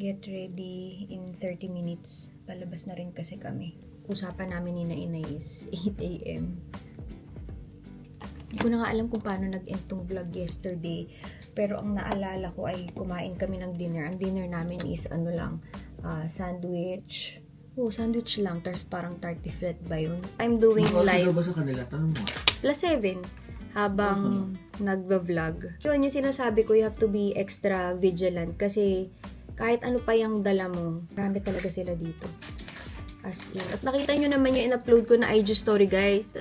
get ready in 30 minutes. Palabas na rin kasi kami. Usapan namin ni Nainay is 8 a.m. Hindi ko na nga alam kung paano nag-end tong vlog yesterday. Pero ang naalala ko ay kumain kami ng dinner. Ang dinner namin is ano lang, sandwich. Oh, sandwich lang. Tapos parang tarty flat ba yun? I'm doing live. Ba sa kanila? Tanong mo. +7 habang nagva-vlog. Yun yung sinasabi ko, you have to be extra vigilant kasi kahit ano pa yung dala mo, marami talaga sila dito. As in. At nakita nyo naman yung in-upload ko na IG story, guys.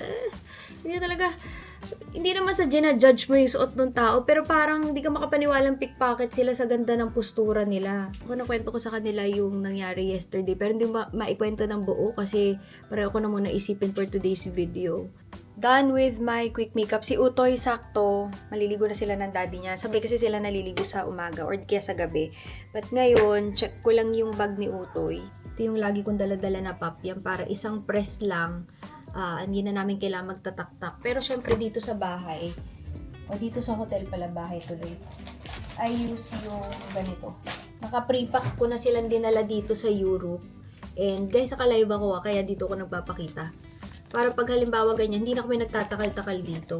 Hindi naman sa gina-judge mo yung suot ng tao, pero parang hindi ka makapaniwalang pickpocket sila sa ganda ng postura nila. Ako nakwento ko sa kanila yung nangyari yesterday, pero hindi maikwento ng buo kasi pareho ko na muna isipin for today's video. Done with my quick makeup. Si Utoy, sakto, maliligo na sila ng daddy niya. Sabay kasi sila naliligo sa umaga or kaya sa gabi. But ngayon, check ko lang yung bag ni Utoy. Ito yung lagi kong dala-dala na papyam para isang press lang. Hindi na namin kailangan magtatak-tak. Pero syempre dito sa bahay, o dito sa hotel pala, bahay tuloy, I use yung ganito. Naka-pre-pack ko na silang dinala dito sa Europe. And guys, nakalive ako kaya dito ko nagpapakita. Para pag halimbawa ganyan, hindi na kami nagtatakal-takal dito.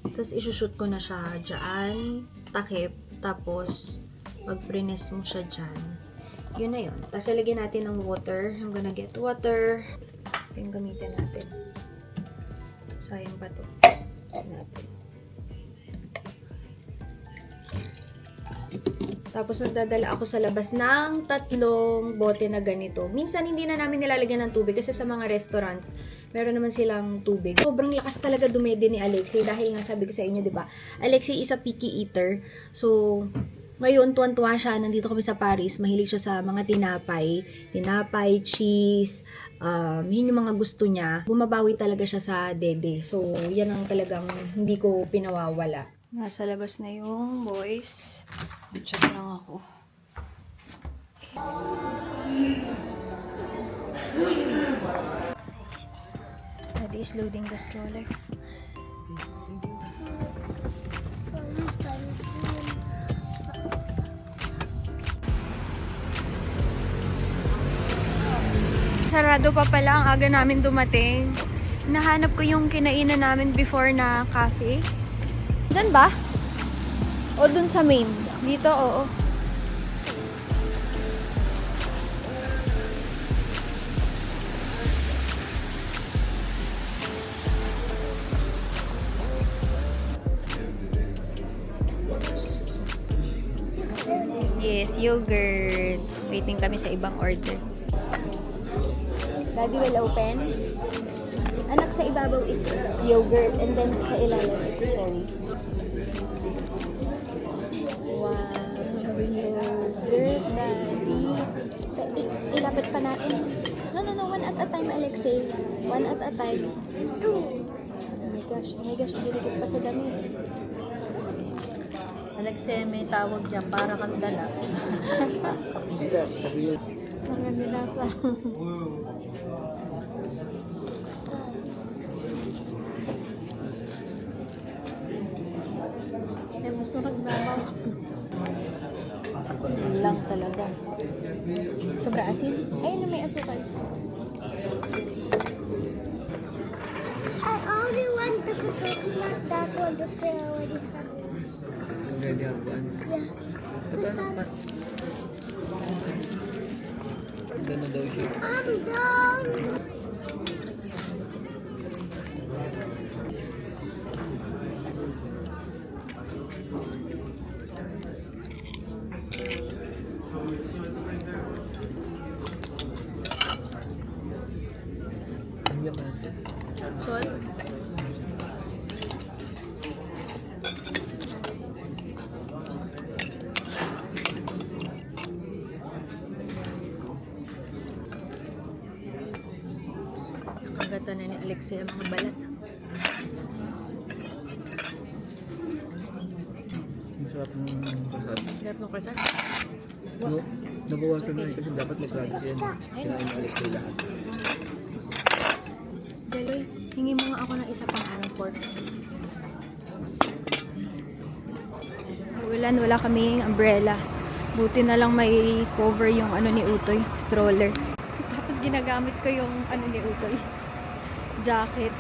Tapos isushoot ko na siya dyan, takip, tapos pag prines mo siya dyan, yun na yun. Tapos ilagyan natin ng water. I'm gonna get water. Ito yung gamitin natin. Sayang pa to. Natin. Tapos nagdadala ako sa labas ng 3 bote na ganito. Minsan hindi na namin nilalagyan ng tubig kasi sa mga restaurants, meron naman silang tubig. Sobrang lakas talaga dumede ni Alexei dahil nga sabi ko sa inyo, 'di ba? Alexei is a picky eater. So, ngayon tuwan-tuwa siya, nandito kami sa Paris, mahilig siya sa mga tinapay, cheese, yun yung mga gusto niya. Bumabawi talaga siya sa dede. So, yan ang talagang hindi ko pinawawala. Nasa labas na yung boys. Check lang ako. Daddy is loading the stroller. Sarado pa pala, ang aga namin dumating. Nahanap ko yung kinainan namin before na cafe. Diyan ba? O dun sa main? Dito, oo. Yes, yogurt. Waiting kami sa ibang order. Daddy will open. Anak, sa ibabaw it's yogurt and then sa ilalim it's cherry. Wow, yogurt, daddy. Ilapit pa natin. No, one at a time, Alexei. One at a time. Oh my gosh, dinikit pa sa dami. Alexei, may tawag dyan, para kang dala. Parang nila pa. Eh, mas magbabaw. Lang talaga. Sobra asin? Ayun na may asukal. I only want the coconut, that one that I already have. Already have one. Yeah. This one. Ganda daw siya. I'm done. Umiyak na siya. Salt. Nakagata na ni Alexei ang mga balat. Ang sarap ng kasal. Sarap ng krasal. No, nabawasan na kasi dapat mag-flags yan. Kinain mo Alexei lahat. Deloy, hingi mo nga ako ng isa pang fork. Wala kaming umbrella. Buti na lang may cover yung ni Utoy, stroller. Tapos ginagamit ko yung ni Utoy, jacket.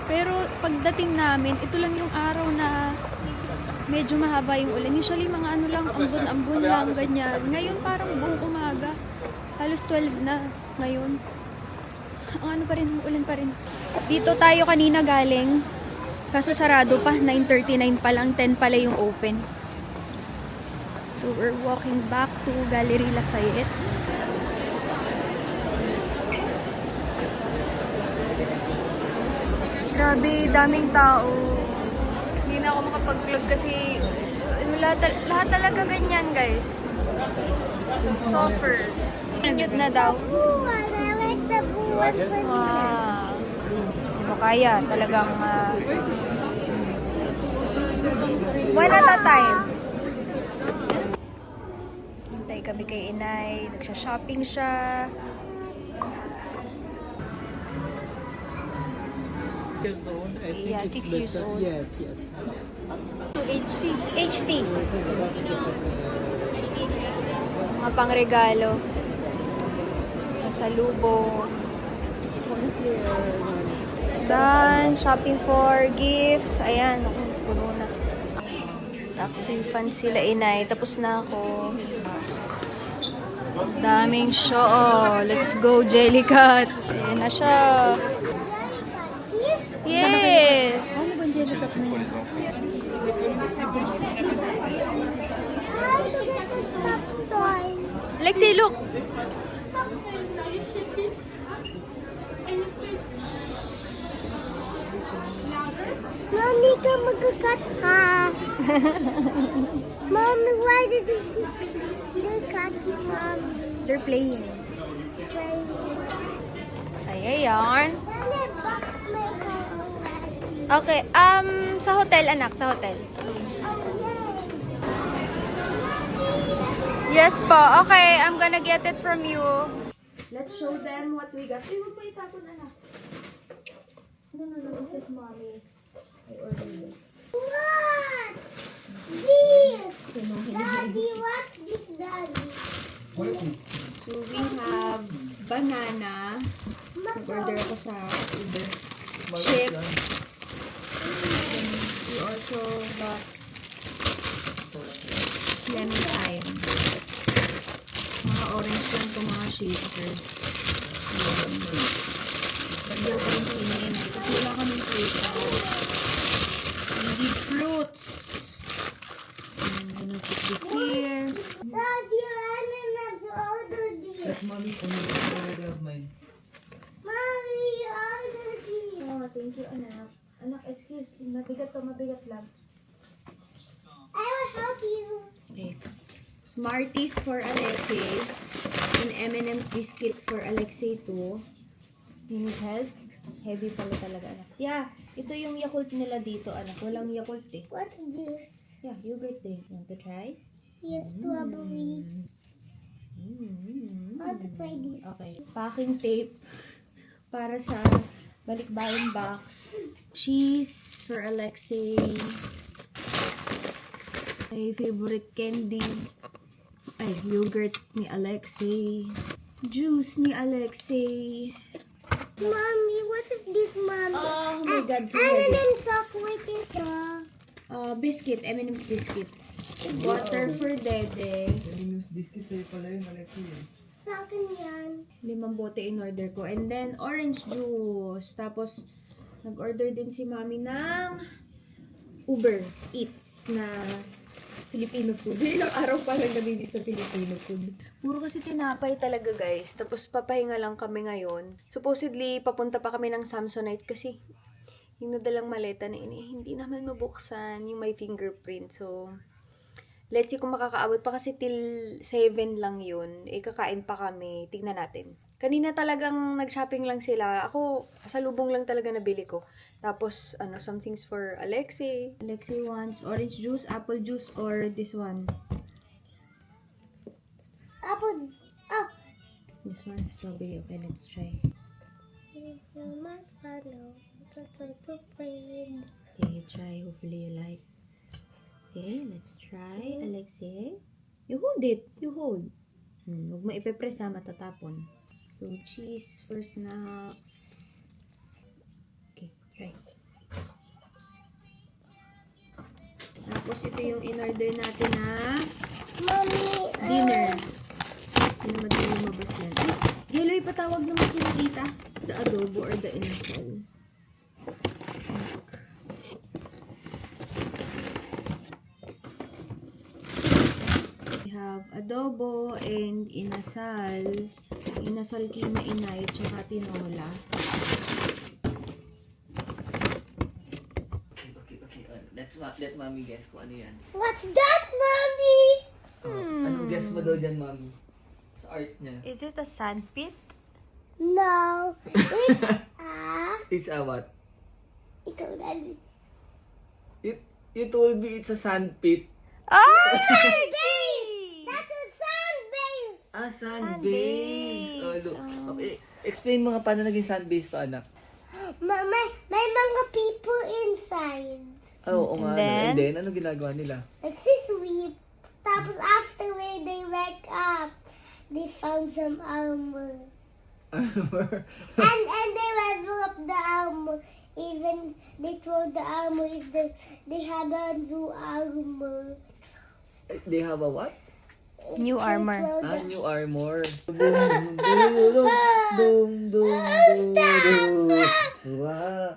Pero pagdating namin, ito lang yung araw na medyo mahaba yung ulan. Usually mga lang, ambon-ambon lang, ganyan. Ngayon parang buong umaga. Halos 12 na ngayon. Ang pa rin, ulan pa rin. Dito tayo kanina galing. Kaso sarado pa, 9:39 pa lang, 10 pala yung open. So we're walking back to Galerie Lafayette. Grabe, daming tao. Hindi na ako makapag-vlog kasi lahat talaga ganyan, guys. Suffer. Inyot na daw. Ooh, I like the blue one. Wow. Hindi mo kaya. Talagang one at a time. Hintay kami kay inay. Nagsha-shopping siya. Years old. I think Yeah, it's 6 years better. old. Yes. HC. Mga pangregalo. Masalubong. Done. Shopping for gifts. Ayan. Puno na. Tax refund sila inay. Tapos na ako. Daming show. Oh, let's go, Jellycat. Ayan na siya. Yes. I want to get the stuffed toy. Lexi, look. Mommy, ka mag-cut ha. Mommy, why did they cut Mommy? They're playing. Saya yarn. Okay, sa hotel, anak, sa hotel. Yes po. Okay, I'm gonna get it from you. Let's show them what we got. Ay, huwag mo itapon, anak. No, this is mommy's. I ordered it. What? This? Daddy, what's this, Daddy? So, we have banana. Nag-order ako sa Uber. Chips. We also got lemon thyme. Mga orange lang itong mga shakers. Lagyan ko rin sa inay. Kasi wala kami fruit. We need fruits. I'm gonna put this here. Daddy, I'm not ordered this. That's mommy. Only I already have mine. Mommy, ordered this. Mabigat to, mabigat lang. I will help you. Okay. Smarties for Alexei. And M&M's biscuit for Alexei too. You need help? Heavy pala talaga, anak. Yeah, ito yung Yakult nila dito, anak. Walang Yakult eh. What's this? Yeah, yogurt drink. Want to try? Yes, strawberry. I want to try this. Okay. Packing tape para sa balikbayan box. Cheese for Alexei. My favorite candy. Ay, yogurt ni Alexei. Juice ni Alexei. Mommy, what is this, Mommy? Oh my God, so And heavy. then chocolate is Biscuit. M&M's biscuit. Water for Dede. M&M's biscuit sa'yo pala yun, Alexei. sa akin yan. 5 bote in order ko. And then, orange juice. Tapos, nag-order din si Mami ng Uber Eats na Filipino food. Ilang araw pa lang nabibis sa Filipino food. Puro kasi tinapay talaga, guys. Tapos, papahinga lang kami ngayon. Supposedly, papunta pa kami ng Samsonite kasi yung nadalang maleta na hindi naman mabuksan yung may fingerprint. So, let's see kung makakaabot pa kasi till 7 lang yun. Kakain pa kami. Tignan natin. Kanina talagang nag-shopping lang sila. Ako, sa lubong lang talaga nabili ko. Tapos, some things for Alexei. Alexei wants orange juice, apple juice, or this one. Apple. Oh. This one, strawberry. Okay, let's try. Okay, try. Hopefully you like. Okay, let's try. Alexei. You hold it. You hold. Huwag mo ipepress ha, matatapon. So, cheese for snacks. Okay, try. Tapos, ito yung in-order natin na dinner. Hindi na madali lumabas yan. Ay, Jeloy, patawag naman kina tita. The adobo or the inasal. We have adobo and inasal. Inasal kina inay, tsaka tinola. Okay. Let Mommy guess kung ano yan. What's that, Mommy? Anong guess mo daw dyan, Mommy? Sa art niya. Is it a sandpit? No. It's a what? Ikaw na. You told me it's a sandpit. That's a sand base. Ah, sand-base. Oh, look. Okay. Explain mo nga paano naging sand-base to, anak. May mga people inside. Oo nga. And then, ano ginagawa nila? Nagsisweep. Tapos after they wake up, they found some armor. Armor? and they level up the armor. Even they throw the armor if they have a new armor. They have a what? New armor. New armor. Boom, boom, boom, boom, boom. Wow.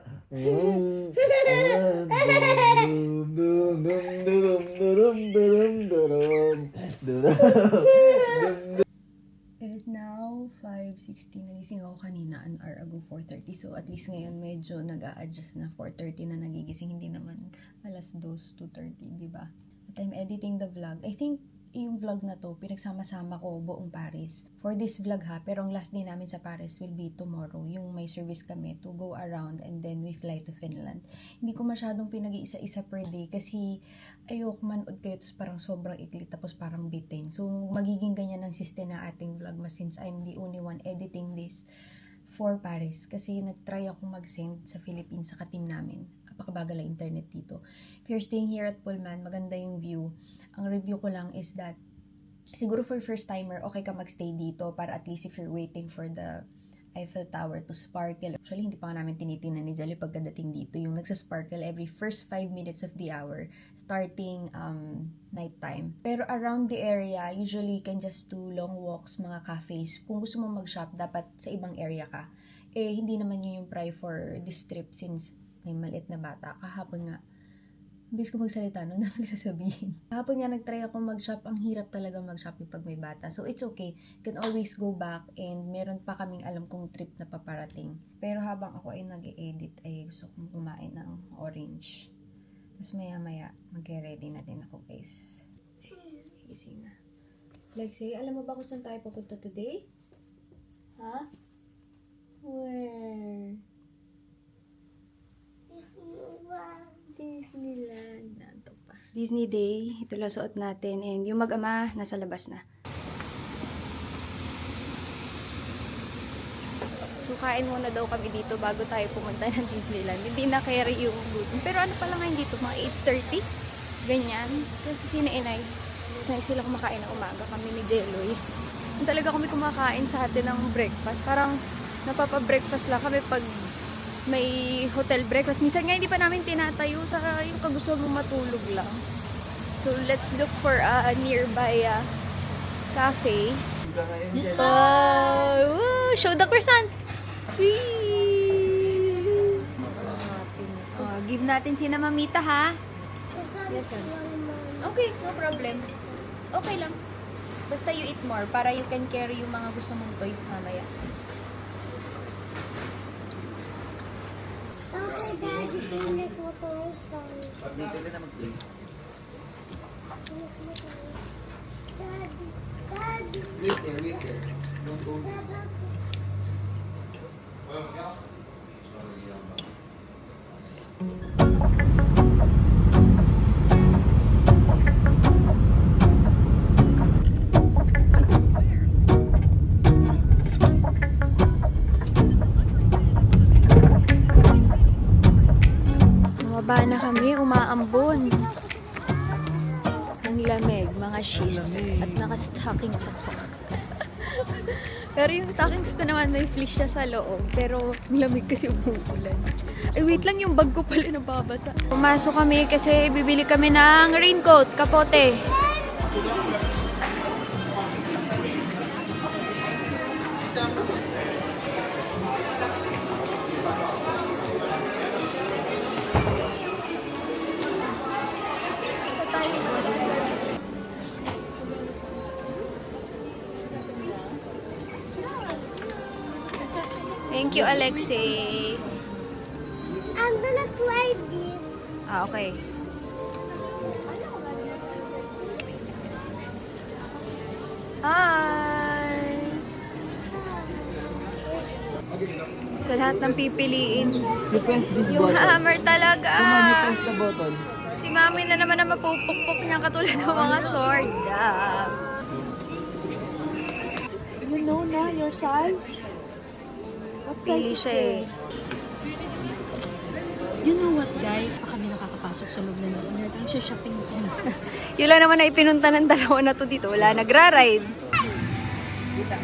It is now 5:16. Nagising ako kanina an hour ago, 4:30. So at least ngayon medyo nag-a-adjust na 4:30 na nagigising. Hindi naman alas 2, 2:30, di ba? But I'm editing the vlog. I think yung vlog na to, pinagsama-sama ko buong Paris. For this vlog ha, pero ang last day namin sa Paris will be tomorrow. Yung may service kami to go around and then we fly to Finland. Hindi ko masyadong pinag-iisa-isa per day kasi ayoko manood kayo tapos parang sobrang ikli tapos parang bitin. So magiging ganyan ang system ng ating vlog since I'm the only one editing this for Paris. Kasi nag-try ako mag-send sa Philippines sa ka-team namin. Napakabagal ang internet dito. If you're staying here at Pullman, maganda yung view. Ang review ko lang is that siguro for first timer, okay ka magstay dito para at least if you're waiting for the Eiffel Tower to sparkle. Actually, hindi pa nga namin tinitingnan ni Jelly pagkadating dito. Yung nagsasparkle every first 5 minutes of the hour starting nighttime. Pero around the area, usually you can just do long walks, mga cafes. Kung gusto mo mag-shop, dapat sa ibang area ka. Hindi naman yun yung price for this trip since may maliit na bata. Kahapon nga, bis ko magsalita, no? Na magsasabihin. Kahapon nga, nag-try ako mag-shop. Ang hirap talaga mag-shopping pag may bata. So, it's okay. You can always go back and meron pa kaming alam kong trip na paparating. Pero habang ako ay nag-e-edit, ay gusto kong kumain ng orange. Tapos maya-maya, magre-ready na din ako, guys. Gising na. Lexi, alam mo ba kung saan tayo pupunta today? Ha? Where? Disneyland. Nanto pa. Disney Day. Ito lang suot natin. And yung mag-ama, nasa labas na. So, kain muna daw kami dito bago tayo pumunta ng Disneyland. Hindi na carry yung food. Pero ano pala ngayon dito? Mga 8:30? Ganyan. Kasi sina-inay. Nais sila kumakain ng umaga. Kami ni Jeloy. Talaga kami kumakain sa atin ng breakfast. Parang napapa-breakfast lang kami pag may hotel breakfast. Minsan nga hindi pa namin tinatayo sa yung kagusto mong matulog lang. So, let's look for a nearby cafe. Show the croissant! Give natin si na Mamita, ha? Yes, sir. Okay, no problem. Okay lang. Basta you eat more para you can carry yung mga gusto mong toys mamaya. Okay, Daddy, pinik mo ko iPhone. Dito ka na mag-play. Daddy, Wait there. Don't go. Bumaba na kami, umaambon. Ang lamig, mga shoes. At naka-stockings ako. Pero yung stockings ko naman may fleece siya sa loob. Pero ang lamig kasi umuulan. Ay, wait lang, yung bag ko pala nababasa. Pumasok kami kasi bibili kami ng raincoat, kapote. Thank you, Alexei. I'm gonna try this. Okay. Hi! Sa lahat ng pipiliin. You press this Yung button. hammer talaga. Come on, you press the button. Si Mami na naman na mapupukpok niya katulad ng mga sword. You know na your size? What Pili siya eh. You know what, guys? Pa kami nakakapasok sa loob ng Disneyland. Ang shopping ko. Yun lang naman na ipinunta ng dalawa na to dito. Wala, nagra-rides. Wait lang.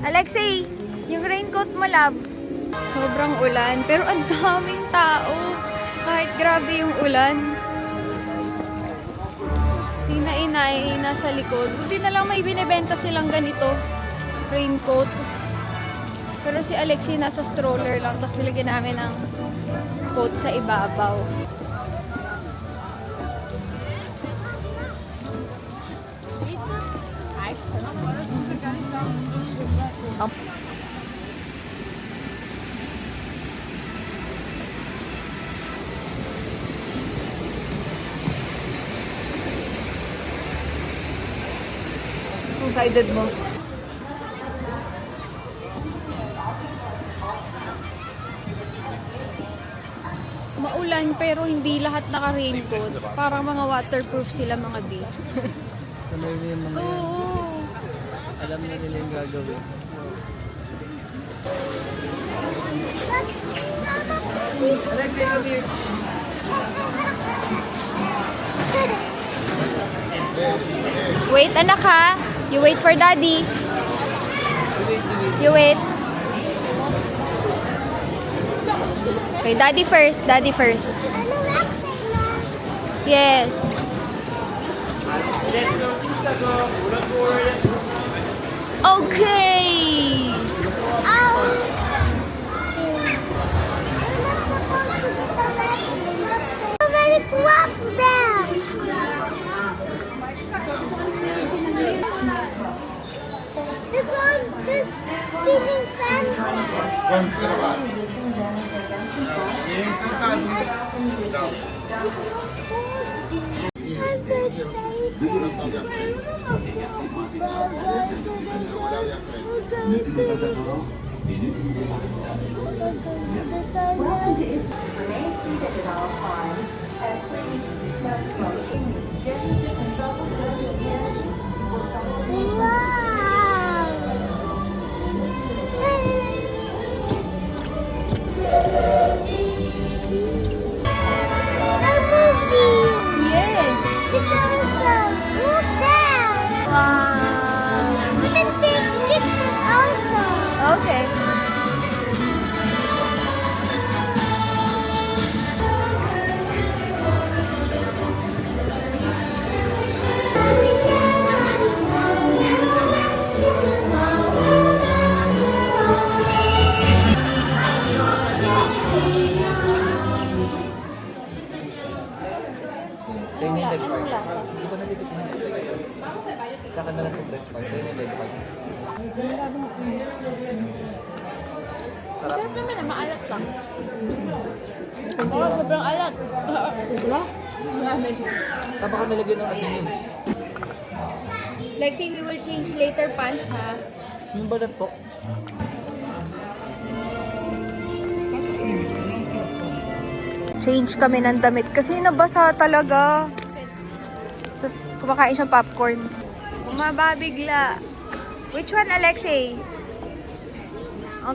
Alexei, yung raincoat mo, love. Sobrang ulan, pero ang daming tao. Kahit grabe yung ulan. Sina inay nasa likod. Buti na lang may binibenta silang ganito. Raincoat. Pero si Alexei nasa stroller lang. Tapos nilagyan namin ng coat sa ibabaw. Two-sided mo. Maulan pero hindi lahat naka-raincoat. Parang mga waterproof sila mga B. Sanay na yung mga yan. Oo. Alam na nila yung gagawin. Alexei, come here. Wait, anak ha. You wait for daddy. You wait. Okay, daddy first. Daddy first. Yes. Okay. Walk there. Yes! It's awesome! Look there! Wow! We can take pictures also! Okay. Sa'yo na yung leg part. Hindi ba natitikman yung leg part? Sa akin na lang yung leg part. Sa'yo na yung leg part. Sarap. Sarap naman na, maalat lang. Oo, sobrang alat. Diba? Marami. Baka nilagyan ng asin yun. Lexi, we will change later pants, ha? Yung balat po. Change kami ng damit kasi nabasa talaga. Tapos kumakain siyang popcorn. Bumaba bigla. Which one, Alexei?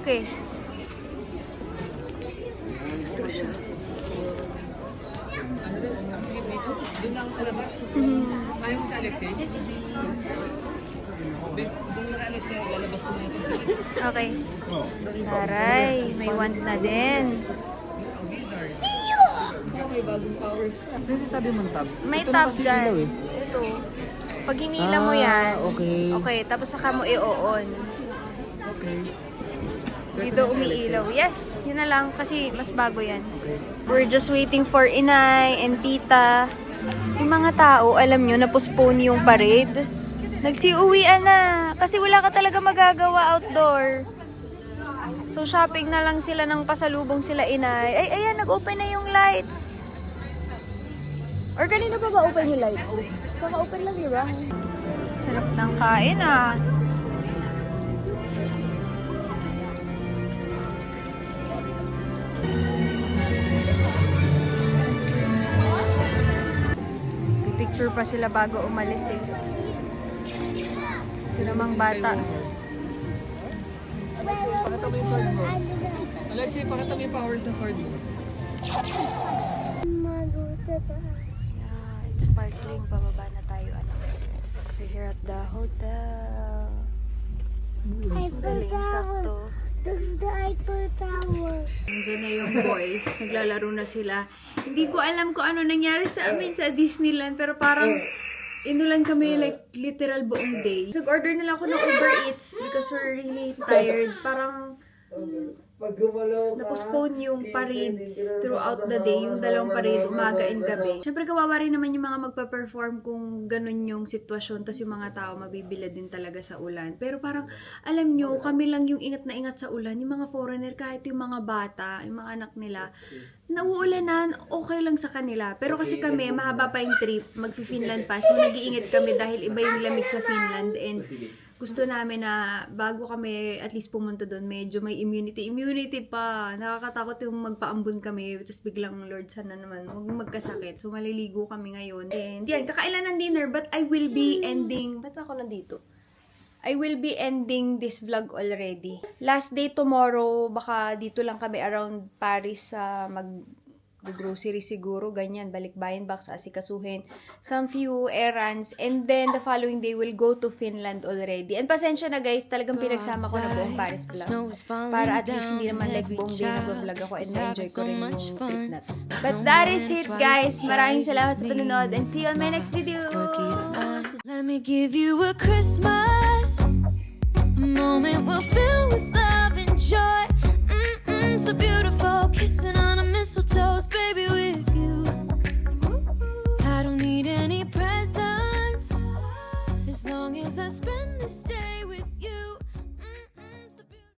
Okay. Ito siya. Doon lang sa labas. Ayaw mo sa Alexei? Doon lang Alexei. Lalabas ko na ito. Okay. Taray, may wand na din. May bagong powers. Sino sabi mong tab? May Ito tab na kasi dyan. ilaw eh. Ito. Pag hinila mo yan. Okay. Okay, tapos saka mo i-on. Okay. Dito umiilaw. Yes, yun na lang kasi mas bago yan. We're just waiting for Inay and Tita. Yung mga tao, alam nyo, na-postpone yung parade. Nagsiuwian na. Kasi wala ka talaga magagawa outdoor. So, shopping na lang sila ng pasalubong sila Inay. Ay, ayan, nag-open na yung lights. Or kanina pa ba open yung lights? Kaka-open lang, di ba? Sarap ng kain, ah. Picture pa sila bago umalis eh. Ito namang bata. Alexei, pakita mo yung sword mo. Alexei, pakita mo yung powers ng sword mo. Yeah, it's sparkling. Pababa na tayo, anak. We're here at the hotel. Eiffel Tower. Sakto. That's the Eiffel Tower. Nandiyan na yung boys. Naglalaro na sila. Hindi ko alam kung ano nangyari sa amin sa Disneyland. Pero parang inulan kami like literal buong day. Nag-order na lang ako ng Uber Eats because we're really tired. Parang na-postpone yung parades throughout the day. Yung dalawang parade, umaga and gabi. Siyempre kawawa rin naman yung mga magpa-perform kung ganun yung sitwasyon. Tapos yung mga tao mabibila din talaga sa ulan. Pero parang, alam nyo, kami lang yung ingat na ingat sa ulan. Yung mga foreigner, kahit yung mga bata, yung mga anak nila, nauulanan, okay lang sa kanila. Pero kasi kami, mahaba pa yung trip, mag-Finland pa. So nag-iingat kami dahil iba yung lamig sa Finland. And gusto namin na bago kami at least pumunta doon, medyo may immunity pa. Nakakatakot yung magpaambon kami, tapos biglang Lord sana naman magkasakit. So maliligo kami ngayon. And yan, kakailan ng dinner, but I will be ending, ba't ako nandito? I will be ending this vlog already. Last day tomorrow, baka dito lang kami around Paris sa grocery siguro, ganyan, balikbayan, box, asikasuhin, some few errands, and then the following day we'll go to Finland already. And pasensya na guys, talagang pinagsama ko na buong Paris vlog. Para at least hindi naman like buong day nag-vlog ako and na-enjoy ko rin yung trip na to. But that is it guys. Maraming salamat sa panonood and see you on my next video. Let me give you a Christmas, a moment we'll fill with love and joy. So beautiful, kissing on